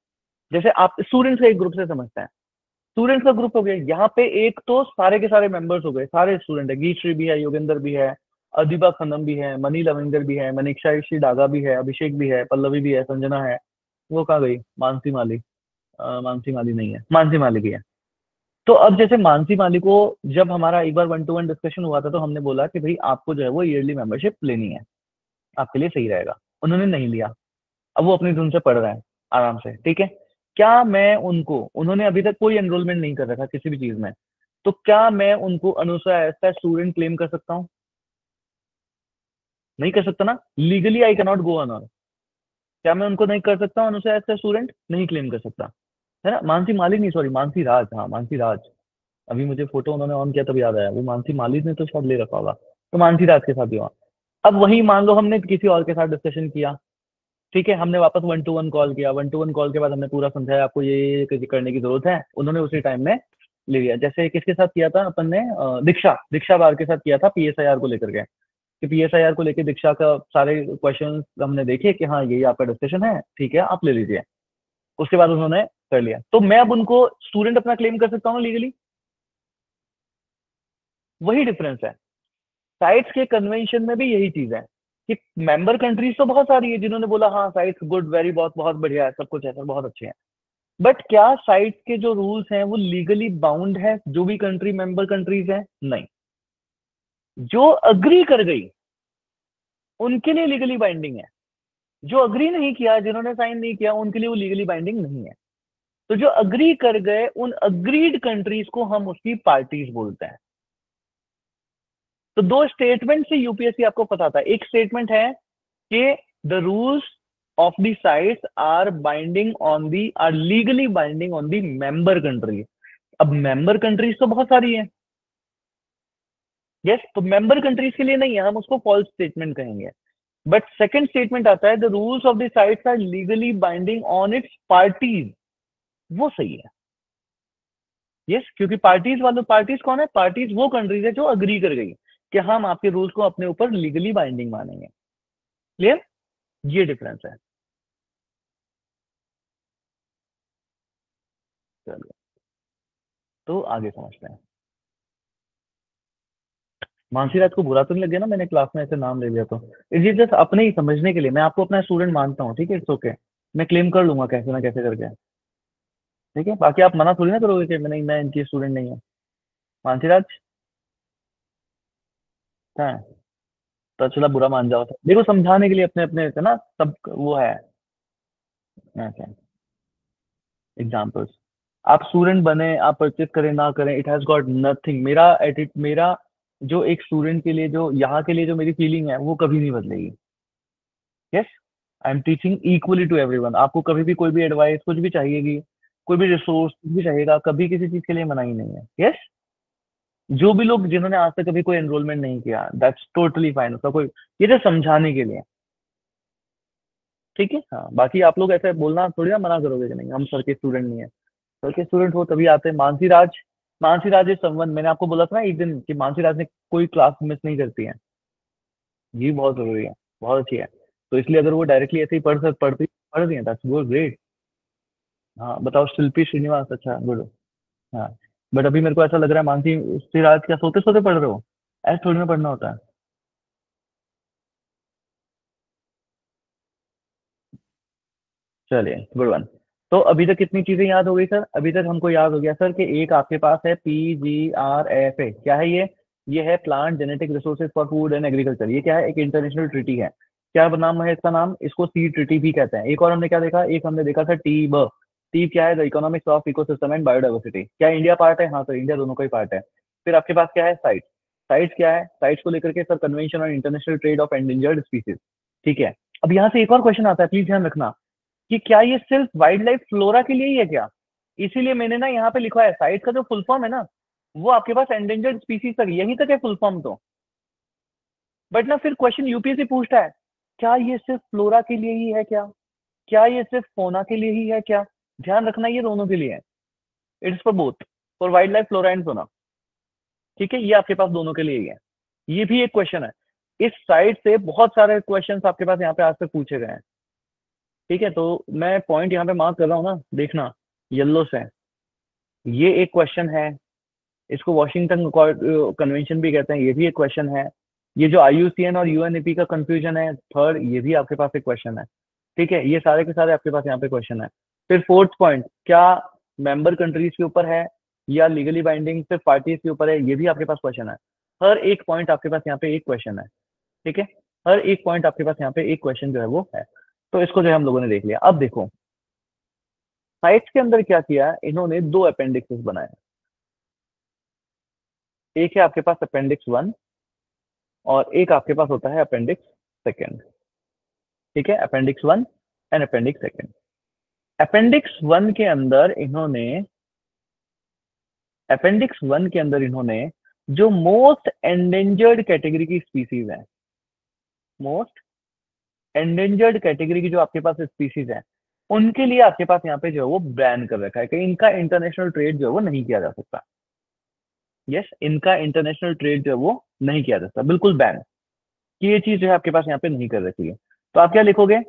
जैसे आप स्टूडेंट्स का एक ग्रुप से समझते हैं. स्टूडेंट्स का ग्रुप हो गया, यहाँ पे एक तो सारे के सारे मेंबर्स हो गए, सारे स्टूडेंट है. गीश्री भी है, योगेंद्र भी है, अदिबा खनम भी है, मनी लविंदर भी है, मनीषा ऋषि डागा भी है, अभिषेक भी है, पल्लवी भी है, संजना है. वो कहाँ गई? मानसी माली. मानसी माली नहीं है, मानसी माली भी है. तो अब जैसे मानसी माली को जब हमारा एक बार 1-to-1 डिस्कशन हुआ था तो हमने बोला कि भाई आपको जो है वो ईयरली मेंबरशिप लेनी है, आपके लिए सही रहेगा. उन्होंने नहीं लिया. अब वो अपनी धुन से पढ़ रहे हैं आराम से. ठीक है, क्या मैं उनको, उन्होंने अभी तक कोई एनरोलमेंट नहीं कर रखा किसी भी चीज में, तो क्या मैं उनको अनुसार ऐसा स्टूडेंट क्लेम कर सकता हूँ? नहीं कर सकता ना. Legally I cannot go on. क्या मैं उनको नहीं कर सकता हूँ अनुसार ऐसा स्टूडेंट? नहीं क्लेम कर सकता, है ना? मानसी माली नहीं, सॉरी, मानसी राज. हाँ मानसी राज. अभी मुझे फोटो उन्होंने ऑन किया तब याद आया, वो मानसी माली ने तो शायद ले रखा होगा. तो मानसी राज के साथ ही हुआ. अब वही मान लो हमने किसी और के साथ डिस्कशन किया. ठीक है, हमने वापस 1-to-1 कॉल किया. 1-to-1 कॉल के बाद हमने पूरा समझाया आपको ये करने की जरूरत है. उन्होंने उसी टाइम में ले लिया. जैसे किसके साथ किया था अपन ने? दीक्षा दीक्षा बार के साथ किया था पीएसआईआर को लेकर के. कि पीएसआईआर को लेकर दीक्षा का सारे क्वेश्चन हमने देखे कि हाँ यही आपका डिस्कशन है, ठीक है आप ले लीजिए. उसके बाद उन्होंने कर लिया. तो मैं अब उनको स्टूडेंट अपना क्लेम कर सकता हूँ लीगली. वही डिफरेंस है. साइट्स के कन्वेंशन में भी यही चीज है कि मेंबर कंट्रीज तो बहुत सारी है जिन्होंने बोला हाँ साइट्स गुड, वेरी, बहुत बहुत बढ़िया है, सब कुछ है सर, बहुत अच्छे हैं. बट क्या साइट्स के जो रूल्स हैं वो लीगली बाउंड है जो भी कंट्री मेंबर कंट्रीज है? नहीं. जो अग्री कर गई उनके लिए लीगली बाइंडिंग है. जो अग्री नहीं किया, जिन्होंने साइन नहीं किया, उनके लिए वो लीगली बाइंडिंग नहीं है. तो जो अग्री कर गए उन अग्रीड कंट्रीज को हम उसकी पार्टीज बोलते हैं. तो दो स्टेटमेंट से यूपीएससी आपको पता था. एक स्टेटमेंट है कि the rules of the CITES are binding on the, are legally binding on the member country. अब मेंबर कंट्रीज तो बहुत सारी है. यस, तो मेंबर कंट्रीज के लिए नहीं है, हम उसको फॉल्स स्टेटमेंट कहेंगे. बट सेकंड स्टेटमेंट आता है the rules of the CITES are legally binding on its parties. वो सही है. यस, क्योंकि पार्टीज वालों, पार्टीज कौन है? पार्टीज वो कंट्रीज है जो अग्री कर गई कि हम आपके रूल्स को अपने ऊपर लीगली बाइंडिंग मानेंगे. क्लियर? ये डिफरेंस है. चलो तो आगे समझते हैं. मानसी राज को बुरा तो नहीं लग गया ना, मैंने क्लास में ऐसे नाम ले लिया तो? इट जस्ट अपने ही समझने के लिए, मैं आपको अपना स्टूडेंट मानता हूँ, ठीक है, इट्स ओके। मैं क्लेम कर लूंगा कैसे ना कैसे करके, ठीक है। बाकी आप मना थोड़ी ना करोगे कि मैं इनकी स्टूडेंट नहीं हूँ। मानसी राज कहाँ है? तो चला बुरा मान जाओ तो देखो, समझाने के लिए अपने अपने है ना सब वो है। ऐसे एग्जाम्पल्स, आप स्टूडेंट बने, आप परचेज करें ना करें, इट हैज गॉट नथिंग। मेरा एडिट, मेरा जो एक स्टूडेंट के लिए, जो यहाँ के लिए जो मेरी फीलिंग है, वो कभी नहीं बदलेगी। Yes, I am teaching equally to everyone. आपको कभी भी कोई भी एडवाइस कुछ भी चाहिएगी, कोई भी रिसोर्स कुछ भी चाहिएगा, कभी किसी चीज के लिए मना ही नहीं है। यस, जो भी लोग जिन्होंने आज तक कभी कोई एनरोलमेंट नहीं किया, दैट्स टोटली फाइन, उसका कोई, ये तो समझाने के लिए, ठीक है। हाँ, बाकी आप लोग ऐसे बोलना थोड़ी ना मना करोगे कि नहीं हम सर के स्टूडेंट नहीं है। सर के स्टूडेंट हो तभी आते हैं। मानसी राज, मानसी राज इज समवन, मैंने आपको बोला था ना एक दिन कि मानसी राज ने कोई क्लास मिस नहीं करती है। ये बहुत जरूरी है, बहुत अच्छी है। तो इसलिए अगर वो डायरेक्टली ऐसे ही पढ़ रही है, दैट्स गुड, ग्रेट। हाँ बताओ, शिल्पी श्रीनिवास, अच्छा गुड। हाँ, बट अभी मेरे को ऐसा लग रहा है मानसी श्री राज क्या सोते सोते पढ़ रहे हो? ऐसे थोड़ी ना पढ़ना होता है। चलिए, गुड वन। तो अभी तक कितनी चीजें याद हो गई सर? अभी तक हमको याद हो गया सर कि एक आपके पास है PGRFA, क्या है ये है plant genetic resources for food and agriculture. ये क्या है? एक इंटरनेशनल ट्रीटी है। क्या नाम है इसका? नाम, इसको सी ट्रीटी भी कहते हैं। एक और हमने क्या देखा? एक हमने देखा था टीब। टीब क्या है? The economics of ecosystem and biodiversity. क्या इंडिया पार्ट है? हाँ, तो इंडिया दोनों का ही पार्ट है। फिर आपके पास क्या है? साइट्स। साइट्स क्या है? साइट्स को लेकर के sir convention on international trade of endangered species, ठीक है। अब यहाँ से एक और क्वेश्चन आता है, प्लीज ध्यान रखना, कि क्या ये सिर्फ वाइल्ड लाइफ फ्लोरा के लिए ही है क्या? इसीलिए मैंने ना यहाँ पे लिखा है, साइट का जो फुल फॉर्म है ना, वो आपके पास एंडेंजर्ड स्पीसीज तक, यहीं तक है फुल फॉर्म तो। बट ना फिर क्वेश्चन यूपीएससी पूछता है, क्या ये सिर्फ फ्लोरा के लिए ही है क्या? क्या ये सिर्फ फोना के लिए ही है क्या? ध्यान रखना, ये दोनों के लिए है। It's for both, for wild life flora and fauna, ठीक है। ये आपके पास दोनों के लिए ही है। ये भी एक क्वेश्चन है। इस साइड से बहुत सारे क्वेश्चन आपके पास यहाँ पे आज तक पूछे गए हैं, ठीक है। तो मैं पॉइंट यहाँ पे मार्क कर रहा हूँ ना, देखना, येलो से। ये एक क्वेश्चन है, इसको वॉशिंगटन कन्वेंशन भी कहते हैं, ये भी एक क्वेश्चन है। ये जो IUCN और UNEP का कंफ्यूजन है थर्ड, ये भी आपके पास एक क्वेश्चन है, ठीक है। ये सारे के सारे आपके पास यहाँ पे क्वेश्चन है। फिर फोर्थ पॉइंट, क्या मेंबर कंट्रीज के ऊपर है या लीगली बाइंडिंग सिर्फ पार्टीज के ऊपर है, ये भी आपके पास क्वेश्चन है। हर एक पॉइंट आपके पास यहाँ पे एक क्वेश्चन है, ठीक है। हर एक पॉइंट आपके पास यहाँ पे एक क्वेश्चन जो है वो है। तो इसको जो है हम लोगों ने देख लिया। अब देखो, साइट्स के अंदर क्या किया है इन्होंने, दो अपेंडिक्सेस बनाए। एक है आपके पास अपेंडिक्स 1, और एक आपके पास होता है अपेंडिक्स 2, ठीक है। Appendix 1 and appendix 2। अपेंडिक्स 1 के अंदर इन्होंने, अपेंडिक्स 1 के अंदर इन्होंने जो मोस्ट एंडेंजर्ड कैटेगरी की स्पीसीज है, मोस्ट एंडेंजर्ड कैटेगरी की जो आपके पास स्पीसीज है, उनके लिए आपके पास यहाँ पे जो है वो बैन कर रखा है कि इनका इंटरनेशनल ट्रेड जो है वो नहीं किया जा सकता। यस, इनका इंटरनेशनल ट्रेड जो है वो नहीं किया जा सकता, बिल्कुल बैन, कि ये चीज जो है आपके पास यहाँ पे नहीं कर रखी है। तो आप क्या लिखोगे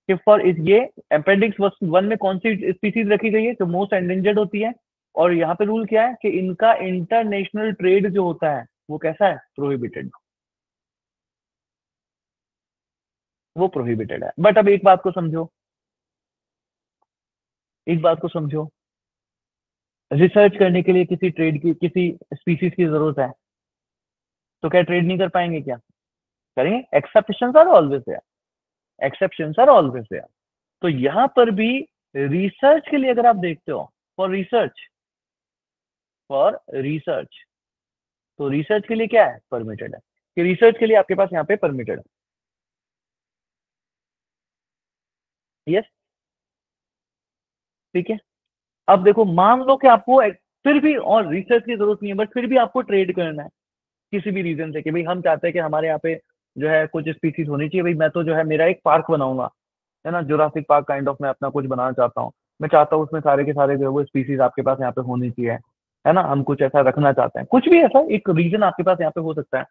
कि फॉर इस ये अपेंडिक्स 1 में कौन सी स्पीसीज रखी गई है जो मोस्ट एंडेंजर्ड होती है, और यहाँ पे रूल क्या है कि इनका इंटरनेशनल ट्रेड जो होता है वो कैसा है? प्रोहिबिटेड, वो प्रोहिबिटेड है। बट अब एक बात को समझो, एक बात को समझो, रिसर्च करने के लिए किसी ट्रेड की, किसी स्पीसीज की जरूरत है, तो क्या ट्रेड नहीं कर पाएंगे क्या? करेंगे। Exceptions are always there, exceptions are always there. तो यहाँ पर भी रिसर्च के लिए अगर आप देखते हो, फॉर रिसर्च, फॉर रिसर्च, तो रिसर्च के लिए क्या है? परमिटेड है, कि रिसर्च के लिए आपके पास यहाँ पे परमिटेड है। यस, ठीक है। अब देखो, मान लो कि आपको फिर भी और रिसर्च की जरूरत नहीं है, बट फिर भी आपको ट्रेड करना है किसी भी रीजन से, कि भाई हम चाहते हैं कि हमारे यहाँ पे जो है कुछ स्पीसीज होनी चाहिए। भाई मैं तो जो है मेरा एक पार्क बनाऊंगा, है ना, जुरासिक पार्क काइंड ऑफ, मैं अपना कुछ बनाना चाहता हूँ। मैं चाहता हूँ उसमें सारे के सारे जो है वो स्पीसीज आपके पास यहाँ पे होनी चाहिए, है ना, हम कुछ ऐसा रखना चाहते हैं, कुछ भी ऐसा एक रीजन आपके पास यहाँ पे हो सकता है।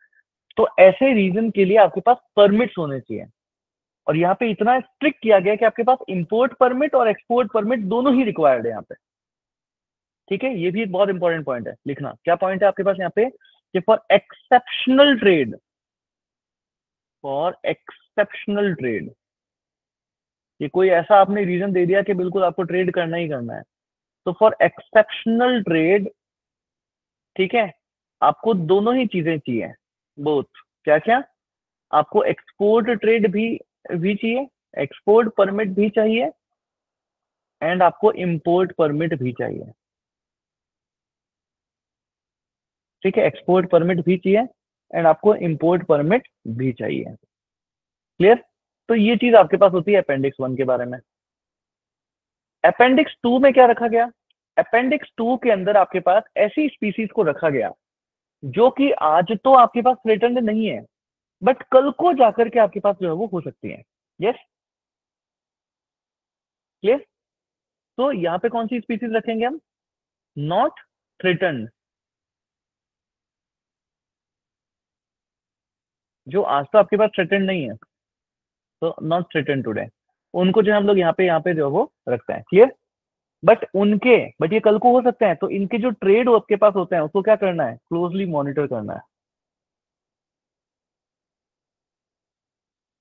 तो ऐसे रीजन के लिए आपके पास परमिट्स होने चाहिए। और यहाँ पे इतना स्ट्रिक्ट किया गया कि आपके पास इंपोर्ट परमिट और एक्सपोर्ट परमिट दोनों ही रिक्वायर्ड है यहाँ पे, ठीक है। ये भी एक बहुत इंपॉर्टेंट पॉइंट है, लिखना क्या पॉइंट है आपके पास यहाँ पे, कि फॉर एक्सेप्शनल ट्रेड ये कोई ऐसा आपने रीजन दे दिया कि बिल्कुल आपको ट्रेड करना ही करना है, तो फॉर एक्सेप्शनल ट्रेड, ठीक है, आपको दोनों ही चीजें चाहिए, बोथ। क्या क्या? आपको एक्सपोर्ट ट्रेड भी चाहिए, एक्सपोर्ट परमिट भी चाहिए, एंड आपको इंपोर्ट परमिट भी चाहिए। ठीक है, एक्सपोर्ट परमिट भी चाहिए एंड आपको इंपोर्ट परमिट भी चाहिए। क्लियर? तो ये चीज आपके पास होती है अपेंडिक्स 1 के बारे में। अपेंडिक्स 2 में क्या रखा गया? अपेंडिक्स 2 के अंदर आपके पास ऐसी स्पीसीज को रखा गया जो कि आज तो आपके पास थ्रेटन्ड नहीं है, बट कल को जाकर के आपके पास जो है वो हो सकती है। Yes, clear? तो यहाँ पे कौन सी स्पीसीज रखेंगे हम? नॉट थ्रेटन्ड, जो आज तो आपके पास थ्रेटन्ड नहीं है, तो नॉट थ्रेटन्ड टुडे, उनको जो है हम लोग यहाँ पे जो है वो रखते हैं। क्लियर? बट ये कल को हो सकते हैं, तो इनके जो ट्रेड आपके पास होते हैं उसको क्या करना है? क्लोजली मॉनिटर करना है।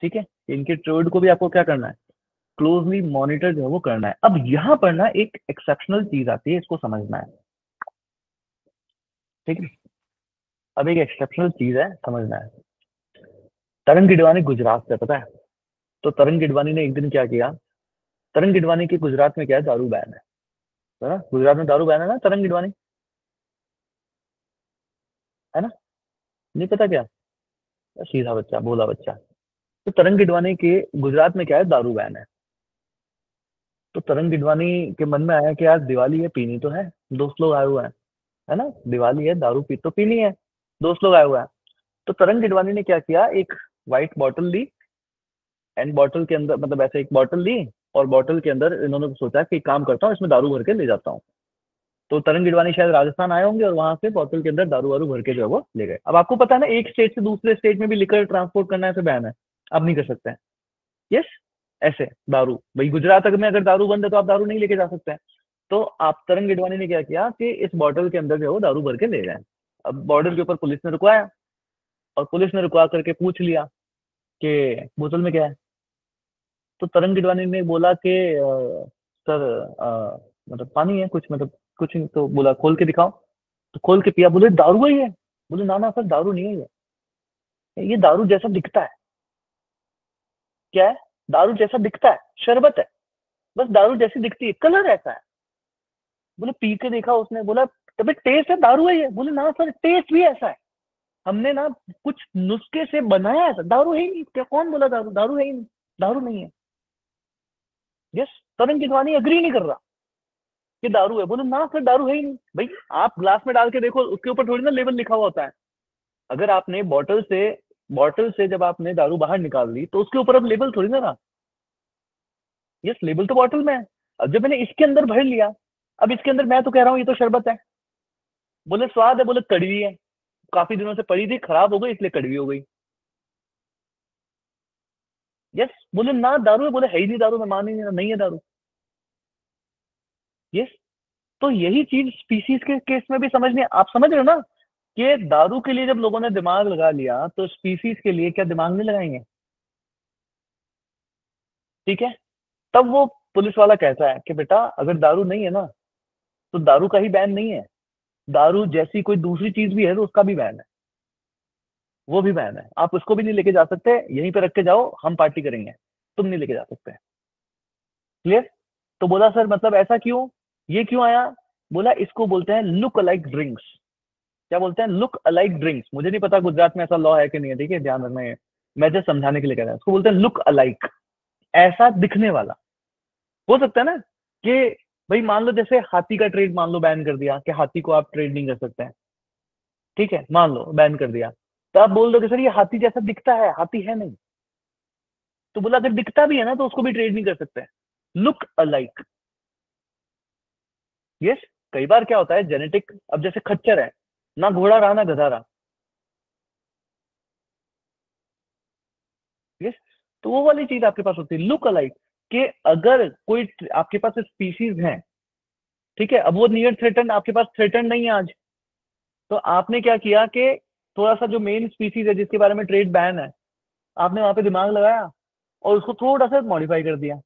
ठीक है, इनके ट्रेड को भी आपको क्या करना है? क्लोजली मॉनिटर जो है वो करना है। अब यहाँ पर ना एक एक्सेप्शनल चीज आती है, इसको समझना है। ठीक है, अब एक एक्सेप्शनल चीज है, समझना है। तरंग गिडवानी गुजरात से, पता है? तो तरंग गिडवानी ने एक दिन क्या किया? तरंग गिडवानी के गुजरात में क्या है? दारू बैन है ना? गुजरात में दारू बैन है ना, तरंग गिडवानी, है ना? नहीं पता क्या? सीधा बच्चा, भोला बच्चा। तो तरंग गिडवानी के गुजरात में क्या है? दारू बैन है। तो तरंग गिडवानी के मन में आया कि यार दिवाली है, पीनी तो है, दोस्त लोग आए हुए हैं, है ना? दिवाली है, दारू पी तो पीनी है, दोस्त लोग आए हुए हैं। तो तरंग गिडवानी ने क्या किया? एक व्हाइट बॉटल ली, एंड बॉटल के अंदर, मतलब ऐसे एक बॉटल ली, और बॉटल के अंदर इन्होंने सोचा कि एक काम करता हूँ, इसमें दारू भर के ले जाता हूँ। तो तरंग गिडवानी शायद राजस्थान आए होंगे और वहां से बोतल के अंदर दारू वारू भर के जो है वो ले गए। अब आपको पता है ना, एक स्टेट से दूसरे स्टेट में भी लिकर ट्रांसपोर्ट करना ऐसे बैन है, आप नहीं कर सकते हैं। यस, ऐसे दारू, भाई गुजरात में अगर दारू बंद है तो आप दारू नहीं लेके जा सकते हैं। तो आप, तरंग गिडवानी ने क्या किया कि इस बॉटल के अंदर जो है वो दारू भर के ले गए। अब बॉर्डर के ऊपर पुलिस ने रुकवाया, और पुलिस ने रुकवा करके पूछ लिया कि बोतल में क्या है। तो तरंग गिडवानी ने बोला कि सर, मतलब पानी है कुछ, मतलब कुछ नहीं। तो बोला खोल के दिखाओ। तो खोल के पिया, बोले दारू है ये। बोले ना ना सर, दारू नहीं है ये दारू जैसा दिखता है। क्या है? दारू जैसा दिखता है, शरबत है, बस दारू जैसी दिखती है, कलर ऐसा है। बोले पी के देखा उसने, बोला तभी टेस्ट है, दारू है ये। बोले ना सर, टेस्ट भी ऐसा है, हमने ना कुछ नुस्खे से बनाया है, दारू है ही नहीं। क्या, कौन बोला दारू? दारू है ही नहीं, दारू नहीं है। यस, तरंग गिदवानी अग्री नहीं कर रहा कि दारू है। बोले ना सर, दारू है ही नहीं। भाई आप ग्लास में डाल के देखो, उसके ऊपर थोड़ी ना लेबल लिखा हुआ होता है। अगर आपने बॉटल से जब आपने दारू बाहर निकाल ली, तो उसके ऊपर अब लेबल थोड़ी ना रहा। यस, लेबल तो बॉटल में है। अब जब मैंने इसके अंदर भर लिया, अब इसके अंदर मैं तो कह रहा हूँ ये तो शरबत है। बोले स्वाद है, बोले कड़वी है, काफी दिनों से पड़ी थी, खराब हो गई इसलिए कड़वी हो गई। यस, बोले ना दारू है, बोले है ही नहीं दारू, मैं मान ही नहीं, नहीं है दारू। यस, तो यही चीज स्पीसीज के केस में भी समझनी है। आप समझ रहे हो ना कि दारू के लिए जब लोगों ने दिमाग लगा लिया, तो स्पीसीज के लिए क्या दिमाग नहीं लगाएंगे? ठीक है, तब वो पुलिस वाला कहता है कि बेटा अगर दारू नहीं है ना, तो दारू का ही बैन नहीं है, दारू जैसी कोई दूसरी चीज भी है तो उसका भी बैन है, वो भी बैन है, आप उसको भी नहीं लेके जा सकते, यहीं पे रख के जाओ, हम पार्टी करेंगे, तुम नहीं लेके जा सकते। क्लियर? तो बोला सर मतलब ऐसा क्यों, ये क्यों आया? बोला इसको बोलते हैं लुक अलाइक ड्रिंक्स। क्या बोलते हैं? Look alike drinks. मुझे नहीं पता गुजरात में ऐसा लॉ है कि नहीं है, ठीक है, ध्यान रखना है। मैं जस्ट समझाने के लिए कह रहा हूँ, उसको बोलते हैं लुक अलाइक, ऐसा दिखने वाला। हो सकता है ना कि भाई मान लो जैसे हाथी का ट्रेड मान लो बैन कर दिया, कि हाथी को आप ट्रेड नहीं कर सकते हैं, ठीक है, मान लो बैन कर दिया, तो आप बोल दो कि सर ये हाथी जैसा दिखता है, हाथी है नहीं। तो बोला अगर दिखता भी है ना, तो उसको भी ट्रेड नहीं कर सकते, लुक अलाइक। यस, कई बार क्या होता है जेनेटिक, अब जैसे खच्चर है, ना घोड़ा रहा ना गधा रहा। यस, तो वो वाली चीज आपके पास होती है लुक अलाइक, कि अगर कोई आपके पास स्पीसीज है, ठीक है, अब वो नियर थ्रेटन आपके पास थ्रेटन नहीं है आज, तो आपने क्या किया कि थोड़ा सा जो मेन स्पीसीज है जिसके बारे में ट्रेड बैन है, आपने वहां पे दिमाग लगाया और उसको थोड़ा सा मॉडिफाई कर दिया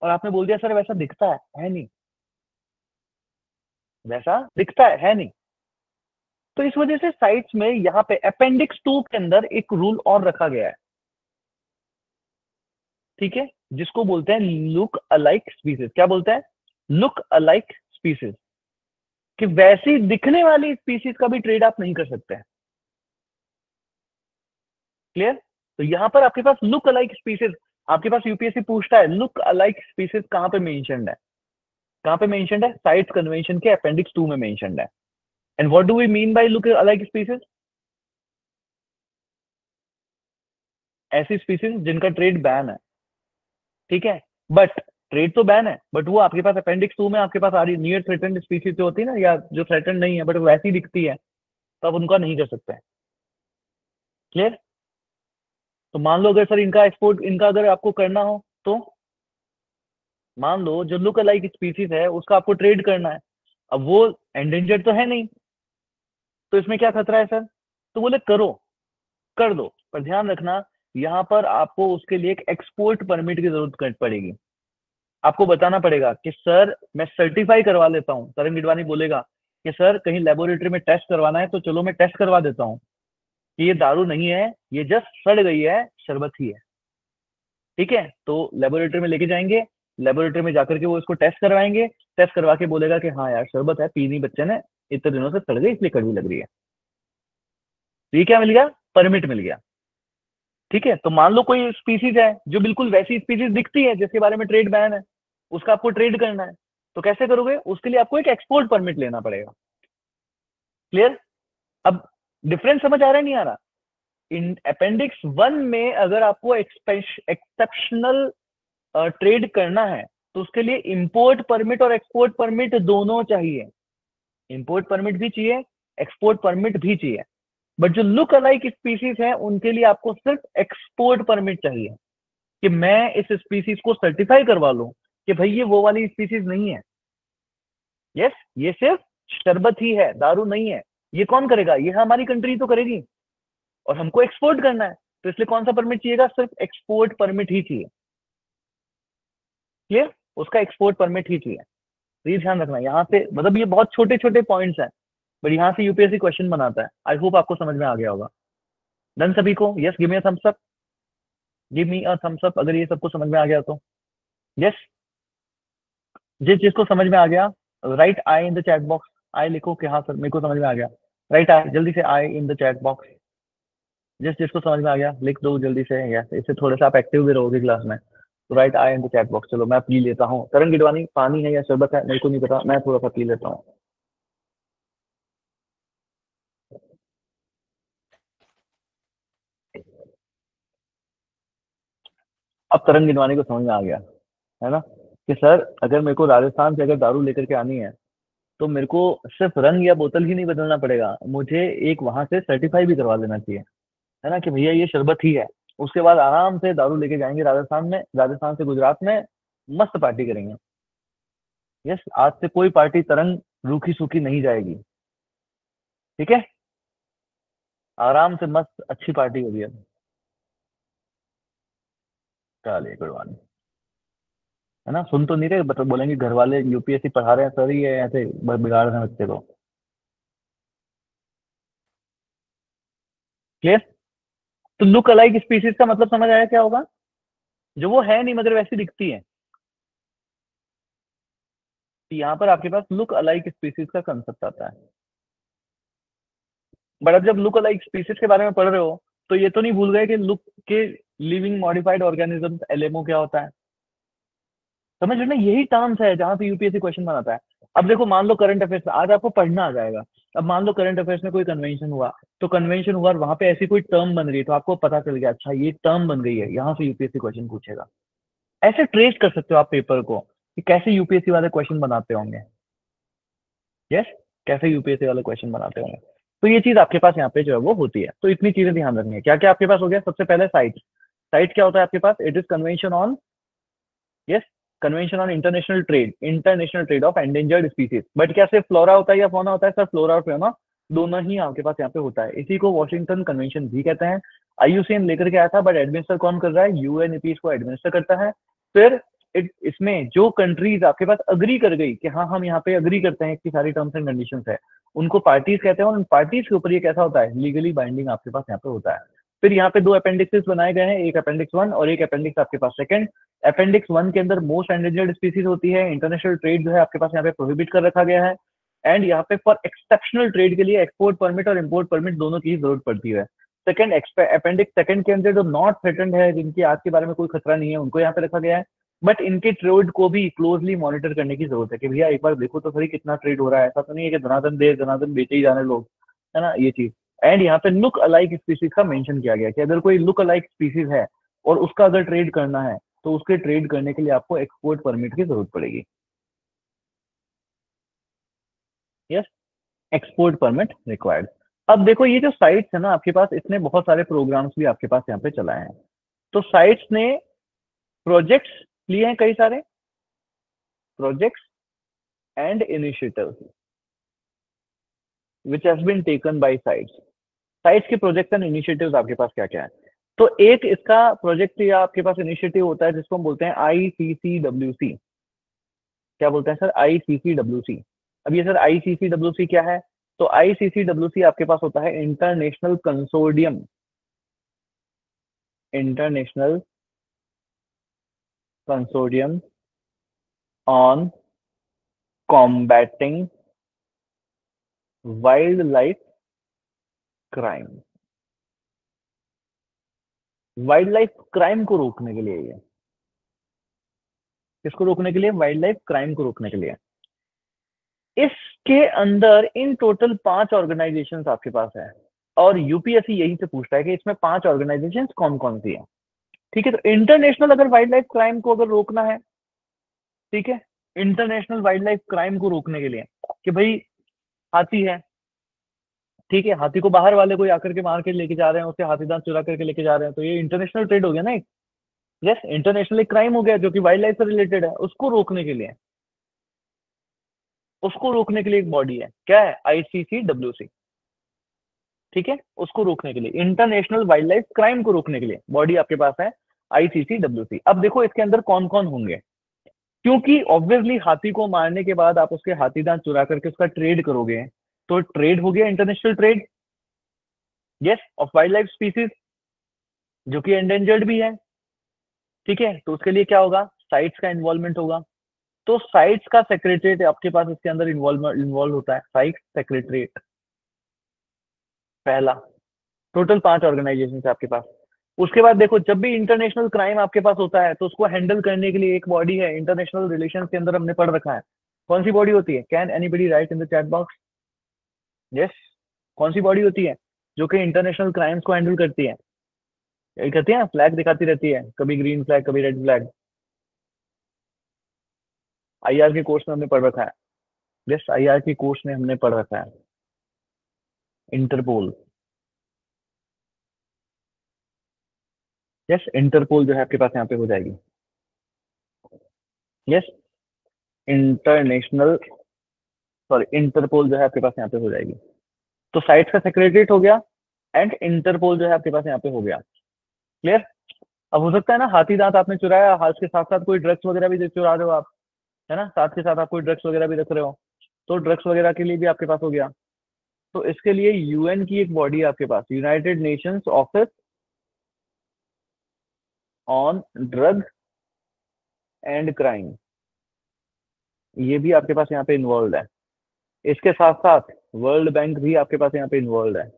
और आपने बोल दिया सर वैसा दिखता है नहीं, वैसा दिखता है नहीं। तो इस वजह से साइट्स में यहाँ पे अपेंडिक्स 2 के अंदर एक रूल और रखा गया है, ठीक है, जिसको बोलते हैं लुक अलाइक स्पीसीज। क्या बोलते हैं? लुक अलाइक स्पीसीज, कि वैसी दिखने वाली स्पीसीज का भी ट्रेड आप नहीं कर सकते हैं। क्लियर? तो यहां पर आपके पास लुक अलाइक स्पीसीज, आपके पास यूपीएससी पूछता है लुक अलाइक स्पीसीज कहां पे मेंशन्ड है, कहां पे मेंशन्ड है? साइट्स कन्वेंशन के अपेंडिक्स 2 में मेंशन्ड है। And what do we mean by look alike species? ऐसी स्पीसीज जिनका ट्रेड बैन है, ठीक है, बट ट्रेड तो बैन है, बट वो आपके पास अपेंडिक्स 2 में आपके पास आ रही नियर थ्रेटेंड स्पीसीज जो होती है ना, या जो थ्रेटेंड नहीं है बट वैसी दिखती है, तो आप उनका नहीं कर सकते हैं। क्लियर? तो मान लो अगर सर इनका एक्सपोर्ट, इनका अगर आपको करना हो तो मान लो जो लुक अलाइक स्पीसीज है उसका आपको ट्रेड करना है, अब वो एंडेंजर्ड तो है नहीं, तो इसमें क्या खतरा है सर? तो बोले करो, कर दो, पर ध्यान रखना यहाँ पर आपको उसके लिए एक एक्सपोर्ट परमिट की जरूरत पड़ेगी। आपको बताना पड़ेगा कि सर मैं सर्टिफाई करवा लेता हूँ। तरंग गिडवानी बोलेगा कि सर कहीं लेबोरेटरी में टेस्ट करवाना है तो चलो मैं टेस्ट करवा देता हूँ कि ये दारू नहीं है, ये जस्ट सड़ गई है, शरबत ही है। ठीक है, तो लेबोरेटरी में लेके जाएंगे, लेबोरेटरी में जाकर के वो इसको टेस्ट करवाएंगे, टेस्ट करवा के बोलेगा कि हाँ यार शरबत है, पीनी बच्चे ने, इतने दिनों से सड़ गई इसलिए कड़वी लग रही है। तो ये क्या मिल गया? परमिट मिल गया। ठीक है, तो मान लो कोई स्पीसीज है जो बिल्कुल वैसी स्पीसीज दिखती है जिसके बारे में ट्रेड बैन है, उसका आपको ट्रेड करना है, तो कैसे करोगे? उसके लिए आपको एक एक्सपोर्ट परमिट लेना पड़ेगा। क्लियर? अब डिफरेंस समझ आ रहा है नहीं आ रहा? इन अपेंडिक्स 1 में अगर आपको एक्सेप्शनल ट्रेड करना है तो उसके लिए इंपोर्ट परमिट और एक्सपोर्ट परमिट दोनों चाहिए। इंपोर्ट परमिट भी चाहिए, एक्सपोर्ट परमिट भी चाहिए। बट जो लुक अलाइक स्पीसीज है उनके लिए आपको सिर्फ एक्सपोर्ट परमिट चाहिए, कि मैं इस स्पीसीज को सर्टिफाई करवा लूं कि भाई ये वो वाली स्पीसीज नहीं है। यस, ये सिर्फ शरबत ही है, दारू नहीं है। ये कौन करेगा? ये हमारी कंट्री तो करेगी, और हमको एक्सपोर्ट करना है, तो इसलिए कौन सा परमिट चाहिएगा? सिर्फ एक्सपोर्ट परमिट ही चाहिए। क्लियर? उसका एक्सपोर्ट परमिट ही चाहिए। तो ये ध्यान रखना यहाँ से, मतलब ये बहुत छोटे छोटे पॉइंट्स हैं, बट यहाँ से यूपीएससी क्वेश्चन बनाता है। आई होप आपको समझ में आ गया होगा। डन सभी को? Yes, give me a thumbs up, give me a thumbs up अगर ये सबको समझ में आ गया तो। यस, जिस जिसको समझ में आ गया right I in the chat box. I लिखो कि हाँ सर मेरे को समझ में आ गया। राइट आई, जल्दी से आई इन द चैट बॉक्स। जिस जिसको समझ में आ गया लिख दो जल्दी से। यस, इससे थोड़ा सा आप एक्टिव भी रहोगे क्लास में। तो right I in the chat box. चलो मैं पी लेता हूँ। तरंग गिडवानी पानी है या शरबत है मेरे को नहीं पता, मैं थोड़ा सा पी लेता हूँ। अब तरंग गिनवानी को समझ में आ गया है ना, कि सर अगर मेरे को राजस्थान से अगर दारू लेकर के आनी है तो मेरे को सिर्फ रंग या बोतल ही नहीं बदलना पड़ेगा, मुझे एक वहां से सर्टिफाई भी करवा लेना चाहिए, है ना, कि भैया ये शरबत ही है। उसके बाद आराम से दारू लेके जाएंगे राजस्थान में, राजस्थान से गुजरात में मस्त पार्टी करेंगे। यस, आज से कोई पार्टी तरंग रूखी सूखी नहीं जाएगी। ठीक है, आराम से मस्त अच्छी पार्टी होगी अब। चलिए गुड, है ना, सुन तो नहीं रहे, बट बोलेंगे घर वाले यूपीएससी पढ़ा रहे हैं सर, ये ऐसे बिगाड़ रहे हैं बच्चे को। क्लियर? तो लुक अलाइक स्पीसीज का मतलब समझ आया क्या होगा? जो वो है नहीं मगर वैसी दिखती है। तो यहाँ पर आपके पास लुक अलाइक स्पीसीज का कंसेप्ट आता है। बट अब जब लुक अलाइक स्पीसीज के बारे में पढ़ रहे हो तो ये तो नहीं भूल गए कि लुक के लिविंग मॉडिफाइड ऑर्गेनिज्म एलएमओ क्या होता है। समझ रहे हो ना, यही टर्म्स है जहां पे यूपीएससी क्वेश्चन बनाता है। अब देखो मान लो करंट अफेयर्स आज आपको पढ़ना आ जाएगा। अब मान लो करंट अफेयर्स में कोई कन्वेंशन हुआ, तो कन्वेंशन हुआ और वहां पे ऐसी कोई टर्म बन रही है तो आपको पता चल गया अच्छा ये टर्म बन गई है, यहाँ से यूपीएससी क्वेश्चन पूछेगा। ऐसे ट्रेस कर सकते हो आप पेपर को कि कैसे यूपीएससी वाले क्वेश्चन बनाते होंगे। यस, कैसे यूपीएससी वाले क्वेश्चन बनाते होंगे। तो ये चीज आपके पास यहाँ पे जो है वो होती है। तो इतनी चीजें ध्यान रखनी है। क्या क्या आपके पास हो गया? सबसे पहले साइट। साइट क्या होता है आपके पास? It is convention on, yes, convention on international trade, international trade of endangered species. But क्या सिर्फ फ्लोरा होता है या फोना होता है? सर फ्लोरा और फेना दोनों ही आपके पास यहाँ पे होता है। इसी को वॉशिंगटन कन्वेंशन भी कहते हैं। आईयूसीएन लेकर के आया था, बट एडमिनिस्टर कौन कर रहा है? यूएनईपी इसको एडमिनिस्टर करता है। फिर इसमें जो कंट्रीज आपके पास अग्री कर गई कि हाँ हम यहाँ पे अग्री करते हैं, इसकी सारी टर्म्स एंड कंडीशंस है, उनको पार्टीज कहते हैं। और उन पार्टीज के ऊपर ये कैसा होता है? लीगली बाइंडिंग आपके पास यहाँ पे होता है। फिर यहाँ पे दो अपेंडिक्सेस बनाए गए हैं, एक अपेंडिक्स 1 और एक अपेंडिक्स आपके पास सेकंड। अपेंडिक्स 1 के अंदर मोस्ट एंडेंजर्ड स्पीसीज होती है, इंटरनेशनल ट्रेड जो है आपके पास यहाँ पे प्रोहिबिट कर रखा गया है। एंड यहाँ पे फॉर एक्सेप्शनल ट्रेड के लिए एक्सपोर्ट परमिट और इम्पोर्ट परमिट दोनों की जरूरत पड़ती है। सेकंड अपेंडिक्स सेकंड के अंदर जो नॉट थ्रेटन्ड है, जिनकी आज के बारे में कोई खतरा नहीं है, उनको यहाँ पे रखा गया है। बट इनके ट्रेड को भी क्लोजली मॉनिटर करने की जरूरत है कि भैया एक बार देखो तो सही कितना ट्रेड हो रहा है। ऐसा तो नहीं है कि धनाधन दे धनाधन बेचे ही जाने लोग, है ना ये चीज। एंड यहाँ पे लुक अलाइक स्पीसीज का मेंशन किया गया कि अगर कोई लुक अलाइक स्पीसीज है और उसका अगर ट्रेड करना है तो उसके ट्रेड करने के लिए आपको एक्सपोर्ट परमिट की जरूरत पड़ेगी। Yes, export permit required. अब देखो ये जो साइट्स है ना आपके पास, इसने बहुत सारे प्रोग्राम्स भी आपके पास यहाँ पे चलाए हैं। तो साइट्स ने प्रोजेक्ट्स लिए हैं, कई सारे projects and initiatives which has been taken by CITES. CITES के प्रोजेक्ट्स एंड इनिशिएटिव्स आपके पास क्या क्या है? तो एक इसका प्रोजेक्ट या आपके पास इनिशिएटिव होता है जिसको हम बोलते हैं ICCWC। क्या बोलते हैं सर? ICCWC। अब ये सर ICCWC क्या है? तो ICCWC आपके पास होता है international consortium, international consortium on combating wild life crime. Wild life crime को रोकने के लिए, ये किसको रोकने के लिए? वाइल्ड लाइफ क्राइम को रोकने के लिए। इसके अंदर इन टोटल 5 ऑर्गेनाइजेशंस आपके पास है, और यूपीएससी यही से पूछता है कि इसमें 5 ऑर्गेनाइजेशंस कौन कौन सी है। ठीक है, तो इंटरनेशनल अगर वाइल्ड लाइफ क्राइम को अगर रोकना है, ठीक है, इंटरनेशनल वाइल्ड लाइफ क्राइम को रोकने के लिए कि भाई हाथी है, ठीक है, हाथी को बाहर वाले कोई आकर के मार के लेके जा रहे हैं, उससे हाथी दांत चुरा करके लेके जा रहे हैं, तो ये इंटरनेशनल ट्रेड हो गया ना एक। यस, इंटरनेशनल एक क्राइम हो गया जो कि वाइल्ड लाइफ से रिलेटेड है। उसको रोकने के लिए, उसको रोकने के लिए एक बॉडी है, क्या है? ICCWC। ठीक है, उसको रोकने के लिए, इंटरनेशनल वाइल्ड लाइफ क्राइम को रोकने के लिए बॉडी आपके पास है ICCWC। अब देखो इसके अंदर कौन कौन होंगे, क्योंकि ऑब्वियसली हाथी को मारने के बाद आप उसके हाथी दांत चुरा करके उसका ट्रेड करोगे, तो ट्रेड हो गया international trade, yes, of wild life species जो कि एंडेंजर्ड भी है। ठीक है, तो उसके लिए क्या होगा? साइट्स का इन्वॉल्वमेंट होगा। तो साइट्स का सेक्रेटरीट आपके पास इसके अंदर इन्वॉल्व होता है, साइट्स सेक्रेटरीट पहला। टोटल 5 ऑर्गेनाइजेशन है आपके पास। उसके बाद देखो, जब भी इंटरनेशनल क्राइम आपके पास होता है तो उसको हैंडल करने के लिए एक बॉडी है, इंटरनेशनल रिलेशन के अंदर हमने पढ़ रखा है। कौन सी बॉडी होती है? Can anybody right in the chat box? Yes, कौन सी बॉडी होती है जो कि इंटरनेशनल क्राइम्स को हैंडल करती है? यही करती है, फ्लैग दिखाती रहती है, कभी ग्रीन फ्लैग कभी रेड फ्लैग। IR के कोर्स में हमने पढ़ रखा है। यस, IR के कोर्स में हमने पढ़ रखा है, इंटरपोल। यस, इंटरपोल जो है आपके पास यहाँ पे हो जाएगी। यस, इंटरनेशनल, सॉरी, इंटरपोल जो है आपके पास यहाँ पे हो जाएगी। तो साइट्स का सेक्रेटरीट हो गया एंड इंटरपोल जो है आपके पास यहाँ पे हो गया। क्लियर? अब हो सकता है ना हाथी दांत आपने चुराया, हाथ के साथ साथ कोई ड्रग्स वगैरह भी चुरा रहे हो आप, है ना, साथ के साथ आप कोई ड्रग्स वगैरह भी रख रहे हो, तो ड्रग्स वगैरह के लिए भी आपके पास हो गया। तो इसके लिए UN की एक बॉडी है आपके पास, United Nations Office on Drug and Crime, ये भी आपके पास यहाँ पे इन्वॉल्व है। इसके साथ साथ वर्ल्ड बैंक भी आपके पास यहाँ पे इन्वॉल्व है।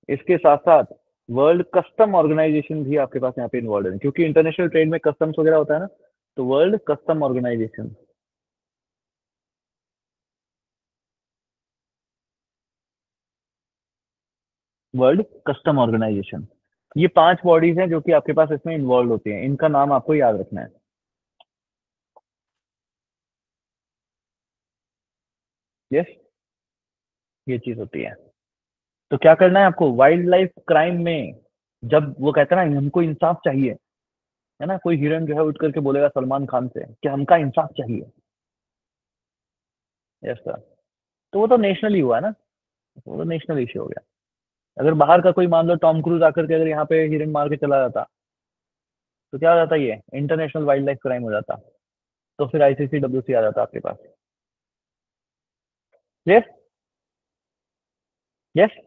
इसके साथ साथ वर्ल्ड कस्टम ऑर्गेनाइजेशन भी आपके पास यहाँ पे इन्वॉल्व है, क्योंकि इंटरनेशनल ट्रेड में कस्टम्स वगैरह होता है ना, तो world custom organisation, world custom organisation, ये 5 बॉडीज हैं जो कि आपके पास इसमें इन्वॉल्व होती हैं। इनका नाम आपको याद रखना है। यस, ये चीज होती है। तो क्या करना है आपको? वाइल्ड लाइफ क्राइम में जब वो कहता है ना हमको इंसाफ चाहिए, है ना, कोई हिरन जो है उठ करके बोलेगा सलमान खान से कि हमका इंसाफ चाहिए, यस सर, तो वो तो नेशनली हुआ ना, वो तो नेशनल इश्यू हो गया। अगर बाहर का कोई मान लो टॉम क्रूज आकर के अगर यहाँ पे हिरन मार के चला जाता, तो क्या हो जाता, ये इंटरनेशनल वाइल्ड लाइफ क्राइम हो जाता। तो फिर ICCWC आ जाता आपके पास। Yes, yes.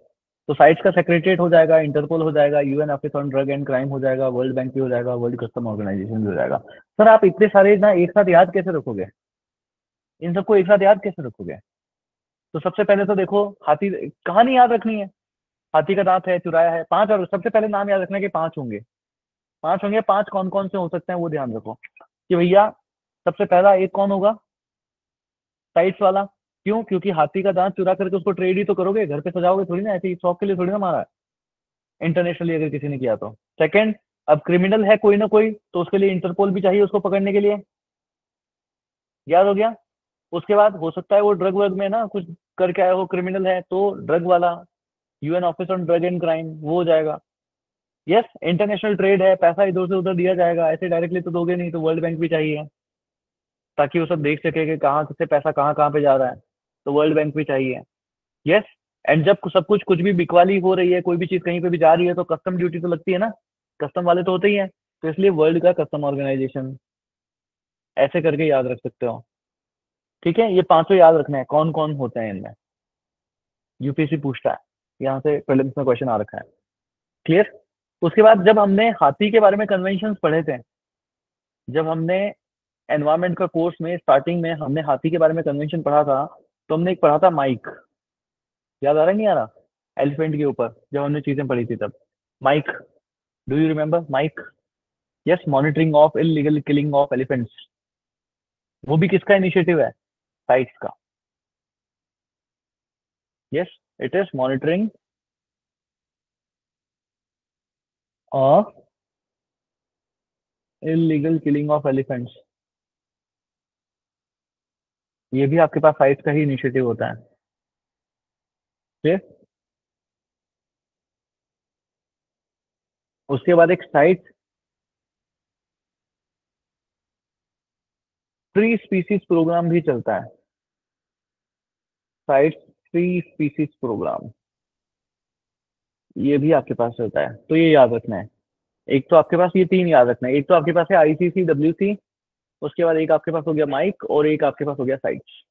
तो साइट्स का सेक्रेटरीट हो जाएगा, इंटरपोल हो जाएगा, UN Office on Drug and Crime हो जाएगा, वर्ल्ड बैंक भी हो जाएगा, वर्ल्ड कस्टम ऑर्गेनाइजेशन भी हो जाएगा। सर आप इतने सारे ना एक साथ याद कैसे रखोगे? इन सबको एक साथ याद कैसे रखोगे? तो सबसे पहले तो देखो, हाथी कहानी याद रखनी है। हाथी का दांत है, चुराया है, 5, और सबसे पहले नाम याद रखना है कि 5 होंगे। 5 होंगे, 5 कौन कौन से हो सकते हैं वो ध्यान रखो कि भैया सबसे पहला एक कौन होगा, साइट्स वाला। क्यों? क्योंकि हाथी का दांत चुरा करके उसको ट्रेड ही तो करोगे, घर पे सजाओगे थोड़ी ना, ऐसे ही शौक के लिए थोड़ी ना मारा है। इंटरनेशनली अगर किसी ने किया तो। सेकंड, अब क्रिमिनल है कोई ना कोई, तो उसके लिए इंटरपोल भी चाहिए उसको पकड़ने के लिए। याद हो गया? उसके बाद हो सकता है वो ड्रग वर्ग में ना कुछ करके आया हो, क्रिमिनल है तो ड्रग वाला, UN Office on Drug and crime, वो हो जाएगा। यस, इंटरनेशनल ट्रेड है, पैसा इधर से उधर दिया जाएगा, ऐसे डायरेक्टली तो दोगे नहीं, तो वर्ल्ड बैंक भी चाहिए ताकि वो सब देख सके कि कहाँ से पैसा कहाँ कहाँ पे जा रहा है। तो वर्ल्ड बैंक भी चाहिए। यस। एंड जब सब कुछ कुछ भी बिकवाली हो रही है, कोई भी चीज कहीं पे भी जा रही है, तो कस्टम ड्यूटी तो लगती है ना, कस्टम वाले तो होते ही हैं। तो इसलिए वर्ल्ड का कस्टम ऑर्गेनाइजेशन, ऐसे करके याद रख सकते हो। ठीक है, ये पांचों याद रखना है कौन कौन होते हैं इनमें। UPSC पूछता है, यहाँ से प्रीलिम्स में क्वेश्चन आ रखा है। क्लियर? उसके बाद जब हमने हाथी के बारे में कन्वेंशन पढ़े थे, जब हमने एनवायरमेंट का कोर्स में स्टार्टिंग में हमने हाथी के बारे में कन्वेंशन पढ़ा था, तो हमने एक पढ़ा था माइक। याद आ रहा है नहीं आ रहा? एलिफेंट के ऊपर जब हमने चीजें पढ़ी थी तब। Mike, do you remember Mike? Yes, monitoring of illegal killing of elephants. वो भी किसका इनिशिएटिव है? साइट्स का। Yes, it is monitoring of illegal killing of elephants. ये भी आपके पास साइट्स का ही इनिशिएटिव होता है। फिर उसके बाद एक साइट ट्री स्पीसीज प्रोग्राम भी चलता है। साइट ट्री स्पीसीज प्रोग्राम, ये भी आपके पास चलता है, तो ये याद रखना है। एक तो आपके पास ये 3 याद रखना है, एक तो आपके पास है ICCWC, उसके बाद एक आपके पास हो गया माइक, और एक आपके पास हो गया साइट्स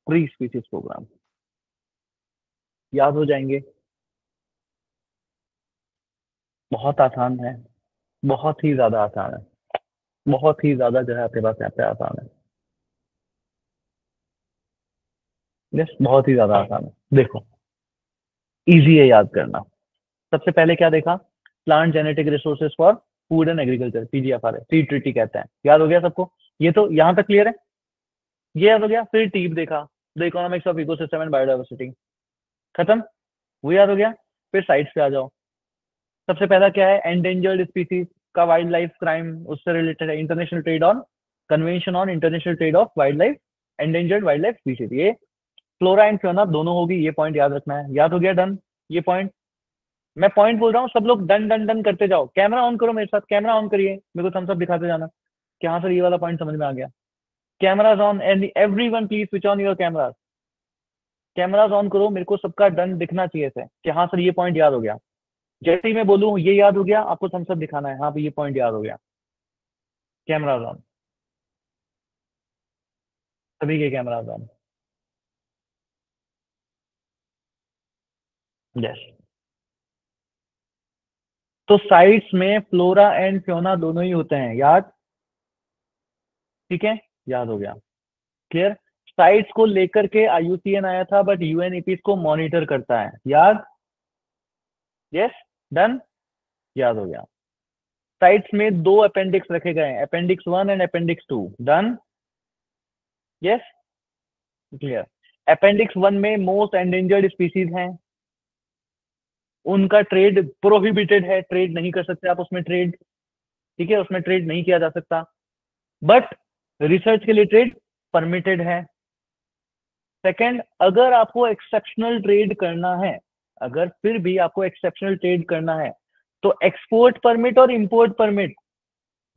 ट्री स्पीसीज प्रोग्राम। याद हो जाएंगे। बहुत आसान है, बहुत ही ज्यादा आसान है, बहुत ही ज्यादा जो है आपके पास यहाँ पे आसान है। यस, बहुत ही ज्यादा आसान है। देखो, इजी है याद करना। सबसे पहले क्या देखा? Plant genetic resources for food and agriculture, PGFR है, सीड ट्रीटी कहते हैं। याद हो गया सबको? ये तो यहाँ तक क्लियर है। ये याद हो गया। फिर टीप देखा, the economics of ecosystem and biodiversity, खत्म। वो याद हो गया। फिर साइट्स पे आ जाओ। सबसे पहला क्या है? एंडेंजर्ड स्पीसीज का वाइल्ड लाइफ क्राइम, उससे रिलेटेड है international trade on, convention on international trade of wild life, endangered wild life species. ये फ्लोरा एंड फ्योना दोनों होगी, ये पॉइंट याद रखना है। याद हो गया? डन। ये पॉइंट मैं पॉइंट बोल रहा हूँ, सब लोग डन डन डन करते जाओ। कैमरा ऑन करो मेरे साथ, कैमरा ऑन करिए, मेरे को थम्स अप दिखाते जाना कि हाँ सर ये वाला पॉइंट समझ में आ गया। Cameras on and everyone please switch on your cameras. Cameras on करो, मेरे को सबका डन दिखना चाहिए से कि हाँ सर ये पॉइंट याद हो गया। जैसे ही मैं बोलूँ ये याद हो गया, आपको थम्स अप दिखाना है, हाँ भाई ये पॉइंट याद हो गया। कैमराज ऑन, सभी के कैमराज ऑन। यस। तो साइट्स में फ्लोरा एंड फ्योना दोनों ही होते हैं, याद? ठीक है, याद हो गया। क्लियर? साइट्स को लेकर के IUCN आया था, बट UNEP इसको मॉनिटर करता है। याद? यस। डन। याद हो गया। साइट्स में 2 अपेंडिक्स रखे गए हैं, appendix 1 and appendix 2। Done. Yes. Clear? Appendix 1 में मोस्ट एंडेंजर्ड स्पीसीज हैं, उनका ट्रेड प्रोहिबिटेड है, ट्रेड नहीं कर सकते आप उसमें ट्रेड। ठीक है, उसमें ट्रेड नहीं किया जा सकता, बट रिसर्च के लिए ट्रेड परमिटेड है। सेकंड, अगर आपको एक्सेप्शनल ट्रेड करना है, अगर फिर भी आपको एक्सेप्शनल ट्रेड करना है, तो एक्सपोर्ट परमिट और इंपोर्ट परमिट,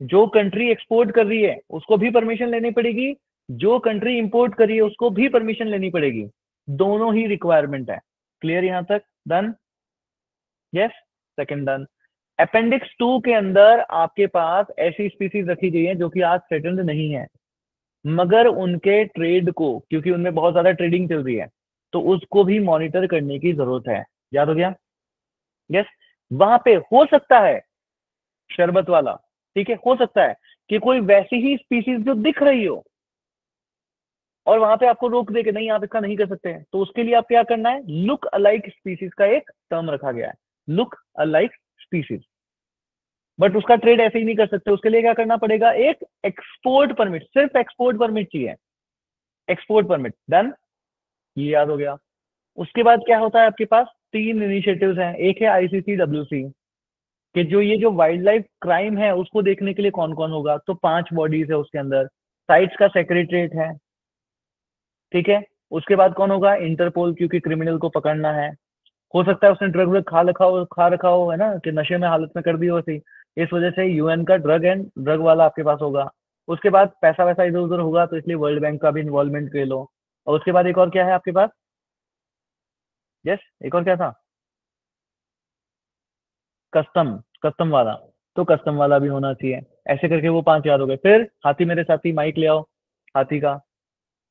जो कंट्री एक्सपोर्ट कर रही है उसको भी परमिशन लेनी पड़ेगी, जो कंट्री इंपोर्ट करी है उसको भी परमिशन लेनी पड़ेगी, दोनों ही रिक्वायरमेंट है। क्लियर यहां तक? Done? Yes. Second done. Appendix 2 के अंदर आपके पास ऐसी स्पीसीज रखी गई है जो कि आज थ्रेटन्ड नहीं है, मगर उनके ट्रेड को, क्योंकि उनमें बहुत ज्यादा ट्रेडिंग चल रही है, तो उसको भी मॉनिटर करने की जरूरत है। याद हो गया? यस। वहां पे हो सकता है शरबत वाला, ठीक है, हो सकता है कि कोई वैसी ही स्पीसीज जो दिख रही हो और वहां पे आपको रोक दे कि नहीं आप इसका नहीं कर सकते हैं, तो उसके लिए आप क्या करना है, लुक अलाइक स्पीसीज का एक टर्म रखा गया है, लुक अलाइक स्पीसीज। बट उसका ट्रेड ऐसे ही नहीं कर सकते, उसके लिए क्या करना पड़ेगा, एक एक्सपोर्ट परमिट, सिर्फ एक्सपोर्ट परमिट चाहिए, एक्सपोर्ट परमिट। डन? ये याद हो गया। उसके बाद क्या होता है, आपके पास तीन इनिशिएटिव्स हैं। एक है ICCWC, कि जो ये जो वाइल्ड लाइफ क्राइम है उसको देखने के लिए कौन कौन होगा, तो 5 बॉडीज है उसके अंदर। साइट्स का सेक्रेटरीट है, ठीक है। उसके बाद कौन होगा, इंटरपोल, क्योंकि क्रिमिनल को पकड़ना है। हो सकता है उसने ड्रग व्रग खा रखा हो, है ना, कि नशे में हालत में कर दी हो ऐसी, इस वजह से UN का ड्रग वाला आपके पास होगा। उसके बाद पैसा वैसा इधर उधर होगा, तो इसलिए वर्ल्ड बैंक का भी इन्वॉल्वमेंट ले लो। और उसके बाद एक और क्या है आपके पास? यस, एक और क्या था? कस्टम, कस्टम वाला। तो कस्टम वाला भी होना चाहिए। ऐसे करके वो 5 याद हो गए। फिर हाथी मेरे साथी, माइक ले आओ हाथी का,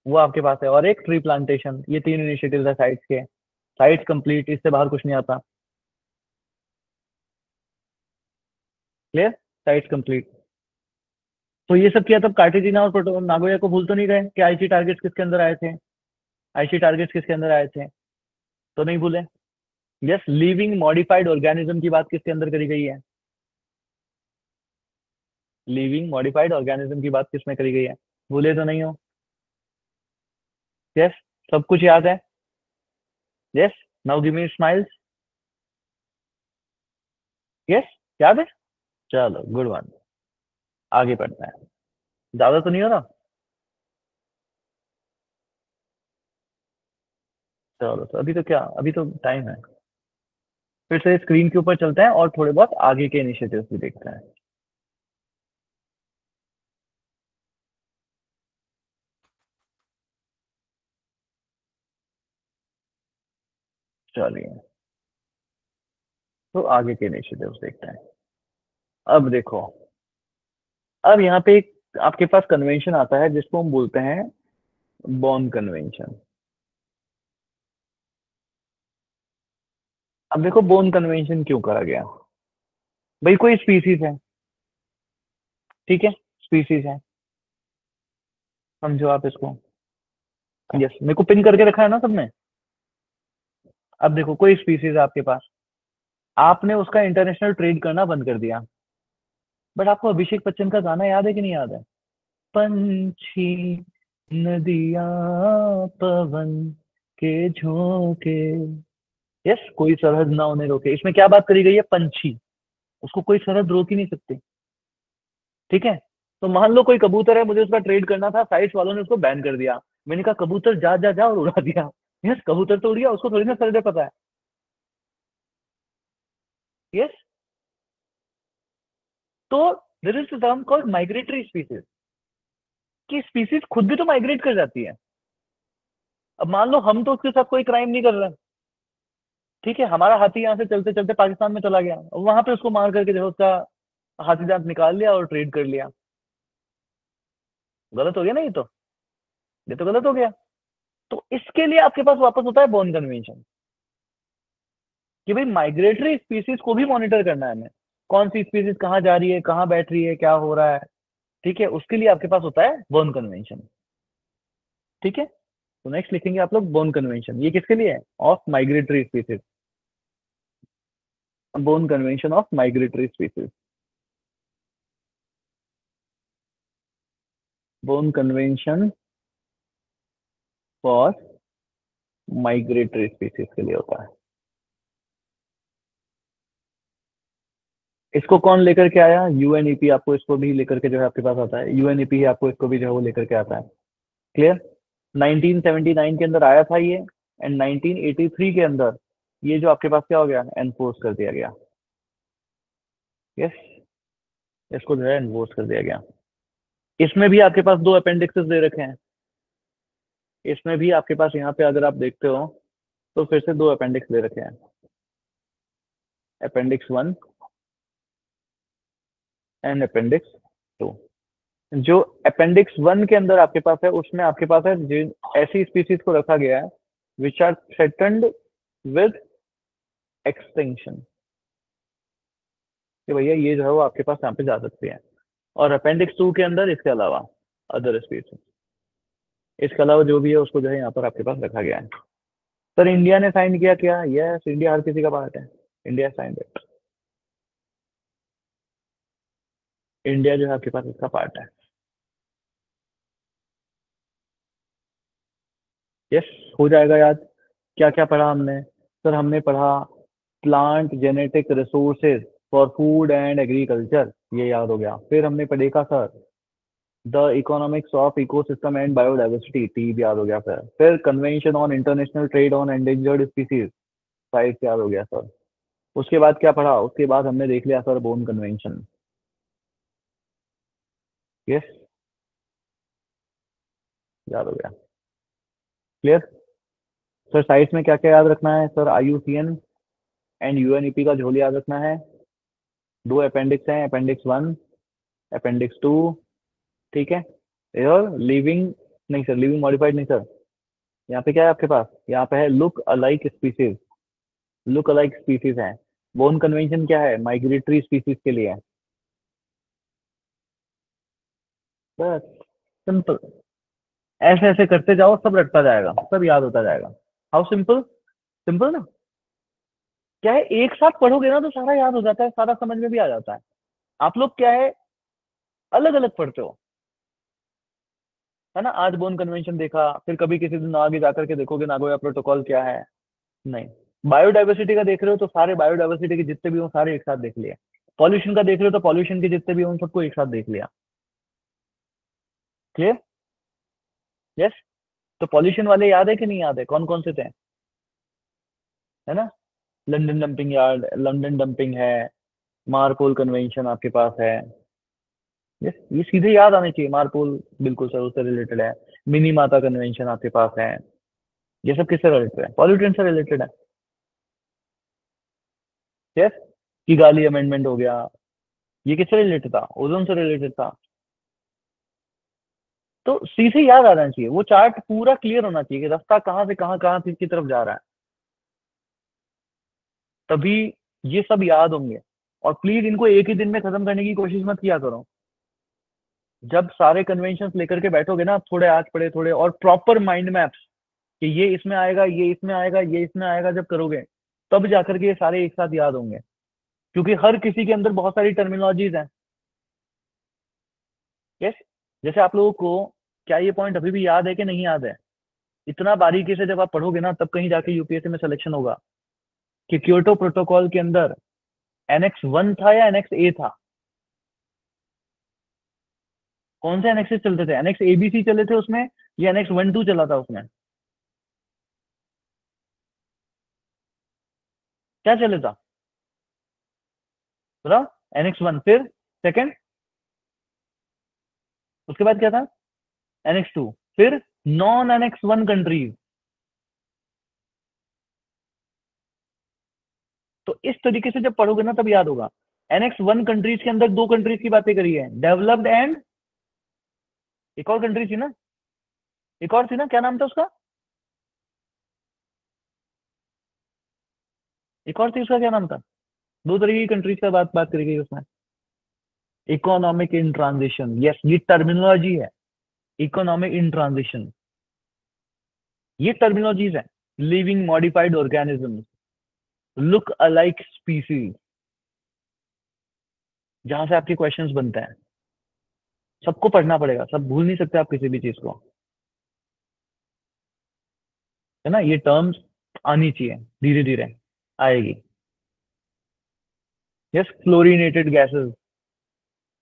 वो आपके पास है। और एक ट्री प्लांटेशन। ये 3 इनिशिएटिव है साइट्स के। साइट्स कंप्लीट, इससे बाहर कुछ नहीं आता। क्लियर? Sites complete. तो ये सब किया, तब कार्टेजिना और नागोया को भूल तो नहीं गए कि आईसी टारगेट्स किसके अंदर आए थे? आईसी टारगेट्स किसके अंदर आए थे? तो नहीं भूले? यस। लिविंग मॉडिफाइड ऑर्गेनिज्म की बात किसके अंदर करी गई है? लिविंग मॉडिफाइड ऑर्गेनिज्म की बात किसमें करी गई है? भूले तो नहीं हो? यस। सब कुछ याद है? Yes. Now give me smiles. Yes, याद है। चलो, गुड वन। आगे बढ़ते हैं। ज्यादा तो नहीं हो रहा? चलो, तो अभी तो क्या, अभी तो टाइम है। फिर से स्क्रीन के ऊपर चलते हैं और थोड़े बहुत आगे के इनिशिएटिव्स भी देखते हैं। चलिए, तो आगे के इनिशिएटिव्स देखते हैं। अब देखो, अब यहाँ पे एक आपके पास कन्वेंशन आता है जिसको हम बोलते हैं बॉन कन्वेंशन। अब देखो, बोन कन्वेंशन क्यों करा गया? भाई कोई स्पीसीज है, ठीक है, स्पीसीज है, समझो आप इसको। यस, मेरे को पिन करके रखा है ना सबने। अब देखो, कोई स्पीसीज है आपके पास, आपने उसका इंटरनेशनल ट्रेड करना बंद कर दिया। बट आपको अभिषेक बच्चन का गाना याद है कि नहीं याद है? पंछी, नदियां, पवन के झोंके, यस, कोई सरहद ना उन्हें रोके। इसमें क्या बात करी गई है? पंछी, उसको कोई सरहद रोक ही नहीं सकती, ठीक है। तो मान लो कोई कबूतर है, मुझे उसका ट्रेड करना था, साइट्स वालों ने उसको बैन कर दिया। मैंने कहा कबूतर जा जा जा, और उड़ा दिया। यस, कबूतर तो उड़ गया, उसको थोड़ी ना सरहद पता है। यस। तो there is term called migratory species, कि स्पीसीज खुद भी तो माइग्रेट कर जाती है। अब मान लो हम तो उसके साथ कोई क्राइम नहीं कर रहे, ठीक है, हमारा हाथी यहाँ से चलते चलते पाकिस्तान में चला गया, वहां पे उसको मार करके जो उसका हाथी दांत निकाल लिया और ट्रेड कर लिया। गलत हो गया ना ये तो? ये तो गलत हो गया। तो इसके लिए आपके पास वापस होता है बॉर्न कन्वेंशन, कि भाई माइग्रेटरी स्पीसीज को भी मॉनिटर करना है हमें। कौन सी स्पीसीज कहाँ जा रही है, कहाँ बैठ रही है, क्या हो रहा है, ठीक है, उसके लिए आपके पास होता है बॉर्न कन्वेंशन। ठीक है, तो नेक्स्ट लिखेंगे आप लोग बॉर्न कन्वेंशन। ये किसके लिए है? Of migratory species. Born convention of migratory species. Born convention for migratory species के लिए होता है। इसको कौन लेकर के आया? UNEP आपको इसको भी लेकर के जो है आपके पास आता है। UNEP ही आपको इसको भी जो है वो लेकर के आता है। क्लियर? 1979 के अंदर आया था ये, एंड 1983 के अंदर ये जो आपके पास क्या हो गया, एनफोर्स कर दिया गया। यस, इसको जो है एनफोर्स कर दिया गया। इसमें भी आपके पास 2 अपेंडिक्सेस दे रखे हैं। इसमें भी आपके पास यहाँ पे अगर आप देखते हो तो फिर से दो अपेंडिक्स दे रखे हैं, अपेंडिक्स 1 एंड अपेंडिक्स 2। जो अपेंडिक्स 1 के अंदर आपके पास है उसमें आपके पास है जिन ऐसी स्पीसीज को रखा गया है which are threatened with extinction, कि भैया ये जो है वो आपके पास यहाँ पे जा सकती है। और अपेंडिक्स 2 के अंदर इसके अलावा अदर स्पीसीज, इसके अलावा जो भी है उसको जो है यहाँ पर आपके पास रखा गया है। सर इंडिया ने साइन किया क्या? यस, इंडिया हर किसी का पार्ट है, इंडिया साइन इट। इंडिया जो है आपके पास इसका पार्ट है। यस, हो जाएगा याद। क्या क्या पढ़ा हमने? सर हमने पढ़ा plant genetic resources for food and agriculture, ये याद हो गया। फिर हमने देखा sir the economics of ecosystem and biodiversity, T भी याद हो गया। फिर convention on international trade on endangered species, site याद हो गया सर। उसके बाद क्या पढ़ा? उसके बाद हमने देख लिया सर बोन कन्वेंशन। यस, याद हो गया। क्लियर? सर साइट्स में क्या क्या याद रखना है? सर IUCN एंड UNEP का झोल याद रखना है। दो अपेंडिक्स हैं, अपेंडिक्स 1, अपेंडिक्स 2, ठीक है। और लिविंग, नहीं सर लिविंग मॉडिफाइड नहीं सर, यहाँ पे क्या है आपके पास? यहाँ पे है look alike species, look alike species है। बोन कन्वेंशन क्या है? माइग्रेटरी स्पीसीज के लिए है। बस, सिंपल। ऐसे ऐसे करते जाओ, सब रटता जाएगा, सब याद होता जाएगा। हाउ सिंपल, सिंपल ना। क्या है, एक साथ पढ़ोगे ना तो सारा याद हो जाता है, सारा समझ में भी आ जाता है। आप लोग क्या है, अलग अलग पढ़ते हो, है ना। आज बोन कन्वेंशन देखा, फिर कभी किसी दिन आगे जाकर के देखोगे नागोया प्रोटोकॉल क्या है। नहीं, बायोडाइवर्सिटी का देख रहे हो तो सारे बायोडाइवर्सिटी के जितने भी हो सारे एक साथ देख लिए। पॉल्यूशन का देख रहे हो तो पॉल्यूशन के जितने भी हो उन सबको एक साथ देख लिया। क्लियर? यस। तो पॉल्यूशन वाले याद है कि नहीं याद है, कौन कौन से थे? है ना, London dumping yard, London dumping है, मारपोल कन्वेंशन आपके पास है। यस, ये सीधे याद आने चाहिए। मारपोल बिल्कुल सर उससे रिलेटेड है। मिनी माता कन्वेंशन आपके पास है। ये सब किससे रिलेटेड है? पॉल्यूटेंट से रिलेटेड है। यस, किगाली अमेंडमेंट हो गया, ये किससे रिलेटेड था? ओजोन से रिलेटेड था। तो सीधे याद आना चाहिए, वो चार्ट पूरा क्लियर होना चाहिए कि रास्ता कहाँ से कहाँ कहाँ की तरफ जा रहा है, तभी ये सब याद होंगे। और प्लीज इनको एक ही दिन में खत्म करने की कोशिश मत किया करो। जब सारे कन्वेंशन लेकर के बैठोगे ना, थोड़े आज पढ़े थोड़े, और प्रॉपर माइंड मैप्स कि ये इसमें आएगा, ये इसमें आएगा, ये इसमें आएगा, जब करोगे तब जाकर के ये सारे एक साथ याद होंगे। क्योंकि हर किसी के अंदर बहुत सारी टर्मिनोलॉजीज हैं। यस, जैसे आप लोगों को क्या ये पॉइंट अभी भी याद है कि नहीं याद है? इतना बारीकी से जब आप पढ़ोगे ना तब कहीं जाके यूपीएससी में सिलेक्शन होगा कि क्योटो प्रोटोकॉल के अंदर एनेक्स 1 था या एनेक्स A था। कौन से एनेक्सेस चलते थे? एनेक्स ABC चले थे उसमें, या एनेक्स 1 2 चला था उसमें? क्या चले था बताओ? एनेक्स 1, फिर सेकंड, उसके बाद क्या था? एनेक्स 2, फिर नॉन एनेक्स 1 कंट्रीज। तो इस तरीके से जब पढ़ोगे ना तब याद होगा। एनेक्स 1 कंट्रीज के अंदर दो कंट्रीज की बातें करी है, डेवलप्ड एंड, एक और कंट्री थी ना, एक और थी ना, क्या नाम था उसका? एक और थी, उसका क्या नाम था? दो तरह की कंट्रीज का बात बात करी गई उसमें। इकोनॉमिक इन ट्रांजिशन, यस, ये टर्मिनोलॉजी है। इकोनॉमिक इन ट्रांजिशन, ये टर्मिनोलॉजीज है। Living modified organism, look alike species, जहां से आपके क्वेश्चंस बनते हैं। सबको पढ़ना पड़ेगा, सब भूल नहीं सकते आप किसी भी चीज को, है ना। ये टर्म्स आनी चाहिए, धीरे धीरे आएगी। यस, फ्लोरिनेटेड गैसेस,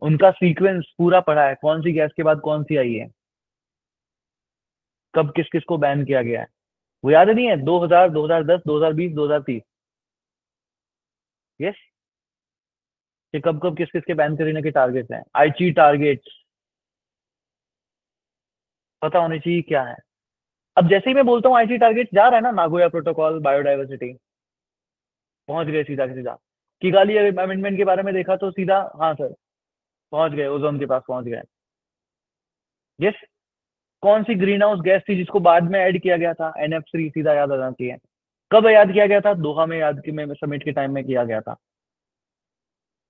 उनका सीक्वेंस पूरा पढ़ा है, कौन सी गैस के बाद कौन सी आई है, कब किस किस को बैन किया गया है। वो याद नहीं है? 2000, 2010, 2020, 2030। यस, कि कब कब किस किस के बैन करने के टारगेट्स हैं, आईची टारगेट्स पता होने चाहिए क्या है। अब जैसे ही मैं बोलता हूँ आईटी टारगेट, जा रहा है ना, नागोया प्रोटोकॉल, बायोडाइवर्सिटी, पहुंच गए सीधा के सीधा। किगाली अमेंडमेंट के बारे में देखा तो सीधा हाँ सर, पहुंच गए, ओजोन के पास पहुंच गए। यस। कौन सी ग्रीन हाउस गैस थी जिसको बाद में ऐड किया गया था, NF3, सीधा याद आ जाती है। कब याद किया गया था, दोहा में याद की में समिट के टाइम में किया गया था।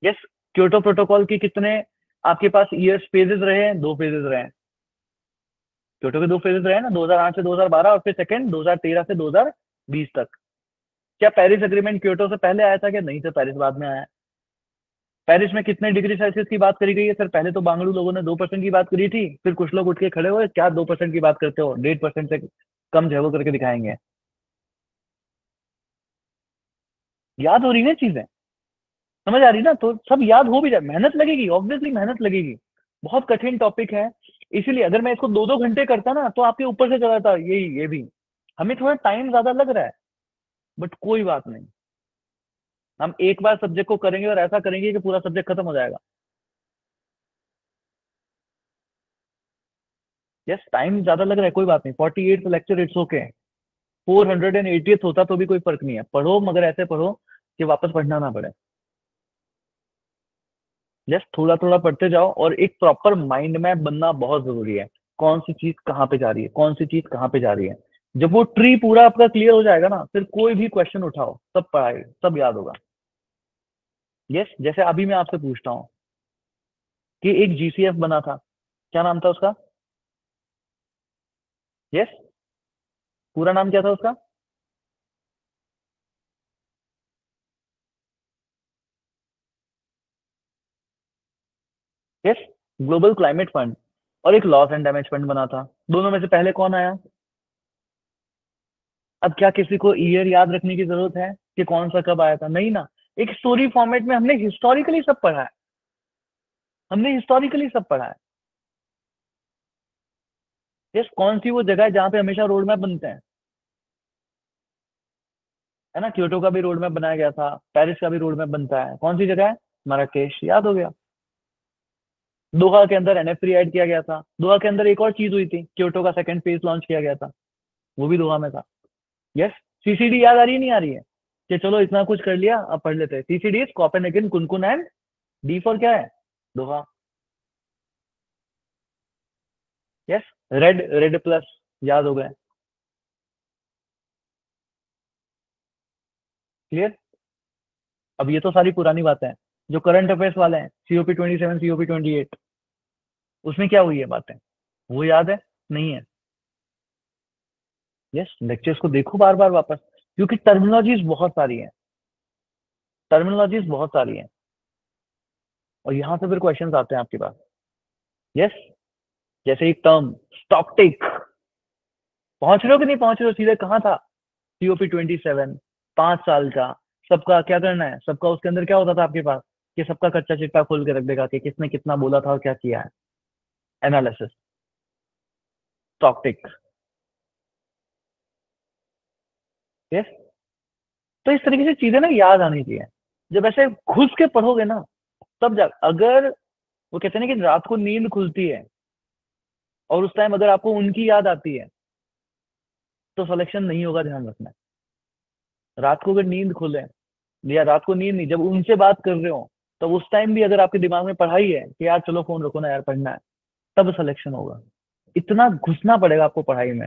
यस। क्योटो प्रोटोकॉल की कितने आपके पास ईयर्स फेजेस रहे हैं, 2 फेजेस रहे हैं। क्योटो के 2 फेजेस रहे हैं ना, 2008 से 2012, और फिर सेकंड 2013 से 2020 तक। क्या पेरिस एग्रीमेंट क्योटो से पहले आया था, क्या नहीं सर, पेरिस बाद में आया है। पेरिस में कितने डिग्री सेल्सियस की बात करी गई है सर, पहले तो बांगड़ू लोगों ने 2% की बात करी थी, फिर कुछ लोग उठ के खड़े हुए, क्या 2% की बात करते हो, 1.5% से कम जो है वो करके दिखाएंगे। याद हो रही ना चीजें, समझ आ रही ना, तो सब याद हो भी जाए, मेहनत लगेगी, ऑब्वियसली मेहनत लगेगी। बहुत कठिन टॉपिक है। इसीलिए अगर मैं इसको 2-2 घंटे करता ना तो आपके ऊपर से चला था, ये भी। हमें थोड़ा टाइम ज्यादा लग रहा है, बट कोई बात नहीं। हम एक बार सब्जेक्ट को करेंगे और ऐसा करेंगे कि पूरा सब्जेक्ट खत्म हो जाएगा। यस, टाइम ज्यादा लग रहा है, कोई बात नहीं, 48 लेक्चर, इट्स ओके। 480th होता तो भी कोई फर्क नहीं है, पढ़ो मगर ऐसे पढ़ो कि वापस पढ़ना ना पड़े। जस्ट थोड़ा थोड़ा पढ़ते जाओ, और एक प्रॉपर माइंड मैप बनना बहुत जरूरी है। कौन सी चीज कहाँ पे जा रही है, कौन सी चीज कहाँ पे जा रही है। जब वो ट्री पूरा आपका क्लियर हो जाएगा ना, फिर कोई भी क्वेश्चन उठाओ, सब पढ़ाई सब याद होगा। यस, जैसे अभी मैं आपसे पूछता हूँ कि एक GCF बना था, क्या नाम था उसका। यस, पूरा नाम क्या था उसका। Yes, global climate fund. और एक लॉस एंड डैमेज फंड बना था, दोनों में से पहले कौन आया। अब क्या किसी को ईयर याद रखने की जरूरत है कि कौन सा कब आया था, नहीं ना। एक स्टोरी फॉर्मेट में हमने हिस्टोरिकली सब पढ़ा है, हमने हिस्टोरिकली सब पढ़ा है। यस, कौन सी वो जगह है जहाँ पे हमेशा रोड मैप बनते हैं, है ना। क्योटो का भी रोड मैप बनाया गया था, पेरिस का भी रोड मैप बनता है, कौन सी जगह है, मराकेश, याद हो गया। दोहा के अंदर NF3 ऐड किया गया था, दोहा के अंदर एक और चीज हुई थी, क्योटो का सेकंड फेज लॉन्च किया गया था, वो भी दोहा में था। यस। CCD याद आ रही है, नहीं आ रही है, कि चलो इतना कुछ कर लिया, अब पढ़ लेते हैं। CCD कोपेनहेगन, कुनकुन एंड डी फॉर क्या है, दोहा। यस। रेड रेड प्लस, याद हो गए। क्लियर। अब ये तो सारी पुरानी बातें हैं। जो करंट अफेयर्स वाले हैं, COP27, COP28, उसमें क्या हुई है बातें, वो याद है, नहीं है। यस, लेक्चर्स को देखो बार बार वापस, क्योंकि टर्मिनोलॉजीज बहुत सारी हैं, टर्मिनोलॉजीज बहुत सारी हैं, और यहाँ से फिर क्वेश्चंस आते हैं आपके पास। यस। जैसे एक टर्म स्टॉक टेक, पहुंच रहे हो कि नहीं पहुंच रहे हो, सीधे कहाँ था, COP27, 5 साल का। सबका क्या करना है, सबका उसके अंदर क्या होता था आपके पास, कि सबका कच्चा चिट्ठा खोल के रख देगा कि किसने कितना बोला था और क्या किया है। Analysis, stock take. यस। तो इस तरीके से चीजें ना याद आनी चाहिए। जब ऐसे घुस के पढ़ोगे ना, तब जा, अगर वो कहते हैं ना कि रात को नींद खुलती है, और उस टाइम अगर आपको उनकी याद आती है, तो सिलेक्शन नहीं होगा, ध्यान रखना। रात को अगर नींद खुले, या रात को नींद नहीं, जब उनसे बात कर रहे हो, तब उस टाइम भी अगर आपके दिमाग में पढ़ाई है कि यार चलो फोन रखो ना यार, पढ़ना है, तब सिलेक्शन होगा। इतना घुसना पड़ेगा आपको पढ़ाई में।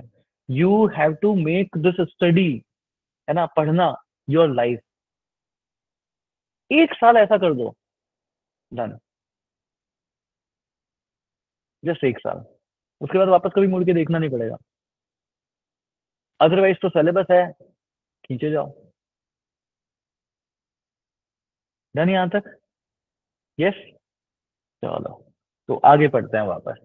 You have to make this study, है ना, पढ़ना, योर लाइफ। 1 साल ऐसा कर दो, डन। जस्ट 1 साल, उसके बाद वापस कभी मुड़ के देखना नहीं पड़ेगा। अदरवाइज तो सिलेबस है, खींचे जाओ। डन यहाँ तक। यस। चलो, तो आगे पढ़ते हैं वापस।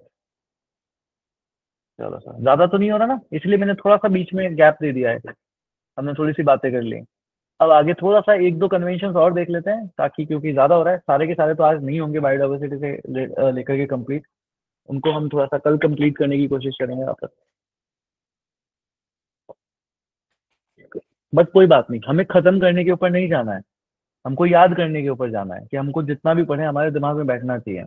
चलो सर, ज्यादा तो नहीं हो रहा ना, इसलिए मैंने थोड़ा सा बीच में गैप दे दिया है, हमने थोड़ी सी बातें कर ली। अब आगे थोड़ा सा एक दो कन्वेंशन और देख लेते हैं, ताकि क्योंकि ज्यादा हो रहा है, सारे के सारे तो आज नहीं होंगे बायोडाइवर्सिटी से लेकर के कंप्लीट। उनको हम थोड़ा सा कल कंप्लीट करने की कोशिश करेंगे वापस। बट कोई बात नहीं, हमें खत्म करने के ऊपर नहीं जाना है, हमको याद करने के ऊपर जाना है, कि हमको जितना भी पढ़े हमारे दिमाग में बैठना चाहिए।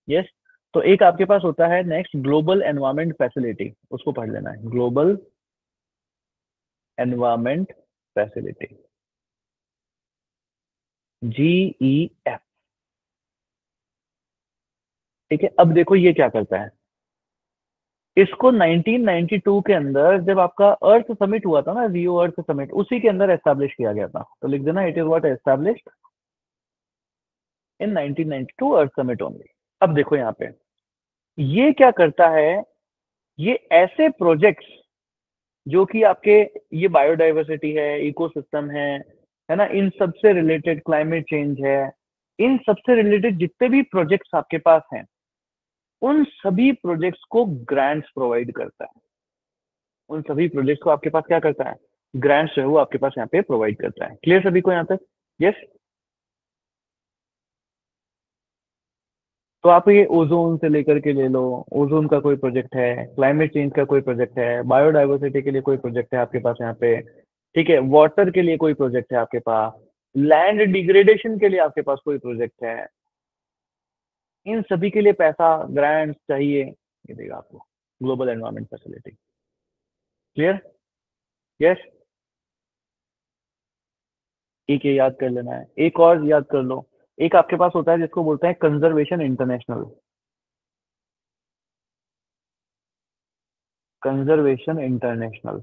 यस। तो एक आपके पास होता है नेक्स्ट ग्लोबल एनवायरमेंट फैसिलिटी, उसको पढ़ लेना है, ग्लोबल एनवायरमेंट फैसिलिटी, GEF। ठीक है, अब देखो ये क्या करता है, इसको 1992 के अंदर जब आपका अर्थ समिट हुआ था ना, रियो अर्थ समिट, उसी के अंदर एस्टैब्लिश किया गया था। तो लिख देना, it is what established in 1992 earth summit only. अब देखो यहाँ पे ये क्या करता है, ये ऐसे प्रोजेक्ट्स जो कि आपके, ये बायोडाइवर्सिटी है, इकोसिस्टम है ना, इन सबसे रिलेटेड क्लाइमेट चेंज है, इन सबसे रिलेटेड जितने भी प्रोजेक्ट्स आपके पास हैं, उन सभी प्रोजेक्ट्स को ग्रांट्स प्रोवाइड करता है। उन सभी प्रोजेक्ट्स को आपके पास क्या करता है, ग्रांट्स जो है वो आपके पास यहाँ पे प्रोवाइड करता है। क्लियर सभी को यहाँ तक? यस। तो आप ये ओजोन से लेकर के ले लो, ओजोन का कोई प्रोजेक्ट है, क्लाइमेट चेंज का कोई प्रोजेक्ट है, बायोडाइवर्सिटी के लिए कोई प्रोजेक्ट है आपके पास यहाँ पे, ठीक है, वाटर के लिए कोई प्रोजेक्ट है आपके पास, लैंड डिग्रेडेशन के लिए आपके पास कोई प्रोजेक्ट है, इन सभी के लिए पैसा ग्रांट चाहिए, ये देगा आपको global environment facility. Clear? Yes. एक ये याद कर लेना है, एक और याद कर लो, एक आपके पास होता है जिसको बोलते हैं कंजर्वेशन इंटरनेशनल, कंजर्वेशन इंटरनेशनल।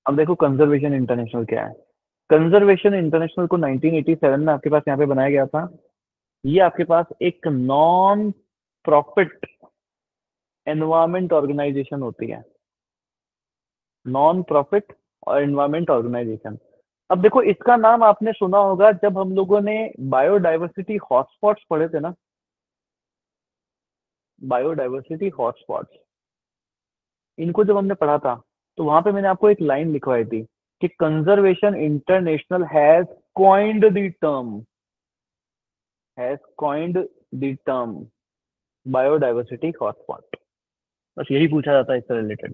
अब देखो कंजर्वेशन इंटरनेशनल क्या है। कंजर्वेशन इंटरनेशनल को 1987 में आपके पास यहाँ पे बनाया गया था। ये आपके पास एक नॉन प्रॉफिट एनवायरमेंट ऑर्गेनाइजेशन होती है, नॉन प्रॉफिट और एनवायरमेंट ऑर्गेनाइजेशन। अब देखो इसका नाम आपने सुना होगा जब हम लोगों ने बायोडाइवर्सिटी हॉटस्पॉट्स पढ़े थे ना, बायोडाइवर्सिटी हॉटस्पॉट्स, इनको जब हमने पढ़ा था तो वहां पे मैंने आपको एक लाइन लिखवाई थी कि conservation international has coined the term biodiversity hotspot. बस यही पूछा जाता है इससे रिलेटेड।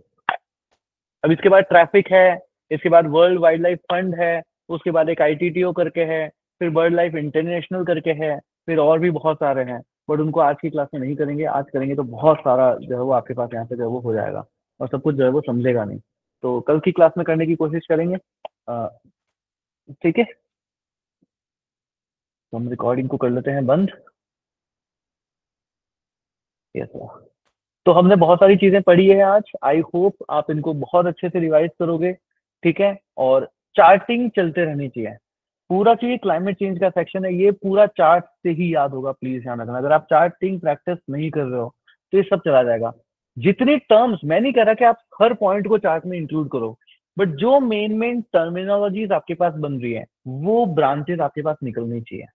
अब इसके बाद ट्रैफिक है, इसके बाद वर्ल्ड वाइल्ड लाइफ फंड है, उसके बाद एक ITTO करके है, फिर बर्ड लाइफ इंटरनेशनल करके है, फिर और भी बहुत सारे हैं, बट उनको आज की क्लास में नहीं करेंगे। आज करेंगे तो बहुत सारा जो है वो आपके पास यहाँ पे जो है वो हो जाएगा और सब कुछ जो है वो समझेगा नहीं। तो कल की क्लास में करने की कोशिश करेंगे। अ, ठीक है, तो हम रिकॉर्डिंग को कर लेते हैं बंद। Yes sir. तो हमने बहुत सारी चीजें पढ़ी है आज, आई होप आप इनको बहुत अच्छे से रिवाइज करोगे। ठीक है, और चार्टिंग चलते रहनी चाहिए। पूरा जो ये क्लाइमेट चेंज का सेक्शन है ये पूरा चार्ट से ही याद होगा, प्लीज ध्यान रखना। अगर आप चार्टिंग प्रैक्टिस नहीं कर रहे हो तो ये सब चला जाएगा। जितने टर्म्स, मैं नहीं कह रहा कि आप हर पॉइंट को चार्ट में इंक्लूड करो, बट जो मेन मेन टर्मिनोलॉजीज आपके पास बन रही है वो ब्रांचेस आपके पास निकलनी चाहिए।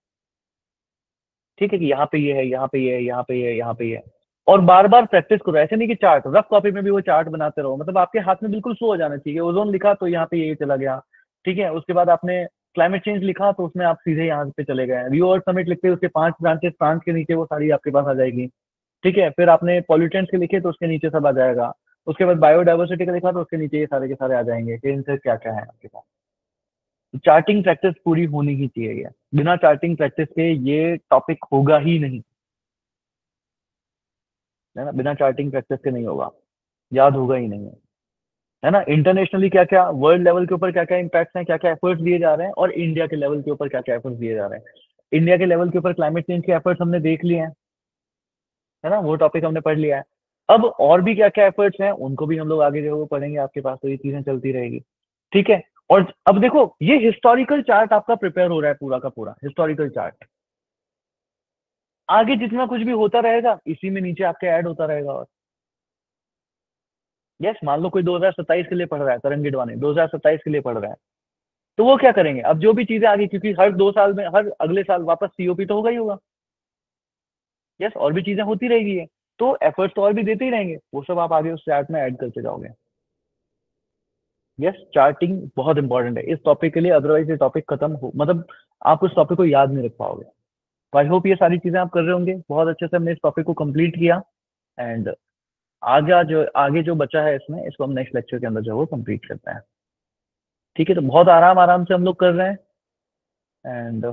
ठीक है, कि यहाँ पे ये है, यहाँ पे ये है, यहाँ पे ये है, यहाँ पे ये है, और बार बार प्रैक्टिस करो। ऐसे नहीं कि चार्ट रफ कॉपी में भी वो चार्ट बनाते रहो, मतलब आपके हाथ में बिल्कुल फ्लो हो जाना चाहिए। ओजोन लिखा तो यहाँ पे ये चला गया, ठीक है, उसके बाद आपने क्लाइमेट चेंज लिखा तो उसमें आप सीधे यहाँ पे चले गए। रियो अर्थ समिट लिखते उसके 5 ब्रांचेस फ्रांस के नीचे वो सारी आपके पास आ जाएगी। ठीक है, फिर आपने पॉल्यूटेंट्स के लिखे तो उसके नीचे सब आ जाएगा। उसके बाद बायोडाइवर्सिटी का लिखा तो उसके नीचे ये सारे के सारे आ जाएंगे कि इनसे क्या क्या है आपके पास। चार्टिंग प्रैक्टिस पूरी होनी ही चाहिए। ये बिना चार्टिंग प्रैक्टिस के ये टॉपिक होगा ही नहीं, है ना, बिना चार्टिंग प्रैक्टिस के नहीं होगा, याद होगा ही नहीं, है ना। इंटरनेशनली क्या क्या, वर्ल्ड लेवल के ऊपर क्या क्या इम्पैक्ट्स हैं, क्या क्या एफर्ट्स दिए जा रहे हैं, और इंडिया के लेवल के ऊपर क्या क्या एफर्ट्स दिए जा रहे हैं। इंडिया के लेवल के ऊपर क्लाइमेट चेंज के एफर्ट्स हमने देख लिए हैं, है ना, वो टॉपिक हमने पढ़ लिया है। अब और भी क्या क्या एफर्ट्स हैं उनको भी हम लोग आगे जो है वो पढ़ेंगे आपके पास, तो ये चीजें चलती रहेगी। ठीक है, और अब देखो ये हिस्टोरिकल चार्ट आपका प्रिपेयर हो रहा है, पूरा का पूरा हिस्टोरिकल चार्ट। आगे जितना कुछ भी होता रहेगा इसी में नीचे आपके ऐड होता रहेगा। और यस, मान लो कोई 2027 के लिए पढ़ रहा है, तरंग गिडवानी 2027 के लिए पढ़ रहा है, तो वो क्या करेंगे, अब जो भी चीजें आगे, क्योंकि हर 2 साल में, हर अगले साल वापस COP तो होगा ही होगा। यस, और भी चीजें होती रहेगी है, तो एफर्ट्स तो और भी देते ही रहेंगे, वो सब आप आगे उस चार्ट में ऐड करते जाओगे। यस, चार्टिंग बहुत इंपॉर्टेंट है इस टॉपिक के लिए, अदरवाइज ये टॉपिक खत्म हो, मतलब आप उस टॉपिक को याद नहीं रख पाओगे। तो आई होप ये सारी चीजें आप कर रहे होंगे बहुत अच्छे से। हमने इस टॉपिक को कंप्लीट किया, एंड आगे जो बचा है इसमें, इसको हम नेक्स्ट लेक्चर के अंदर जो है वो कंप्लीट करते हैं। ठीक है, तो बहुत आराम आराम से हम लोग कर रहे हैं, एंड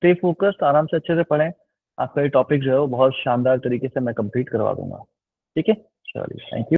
स्टे फोकस्ड, आराम से अच्छे से पढ़ें। आपका ये टॉपिक जो है वो बहुत शानदार तरीके से मैं कंप्लीट करवा दूँगा। ठीक है? चलिए, थैंक यू।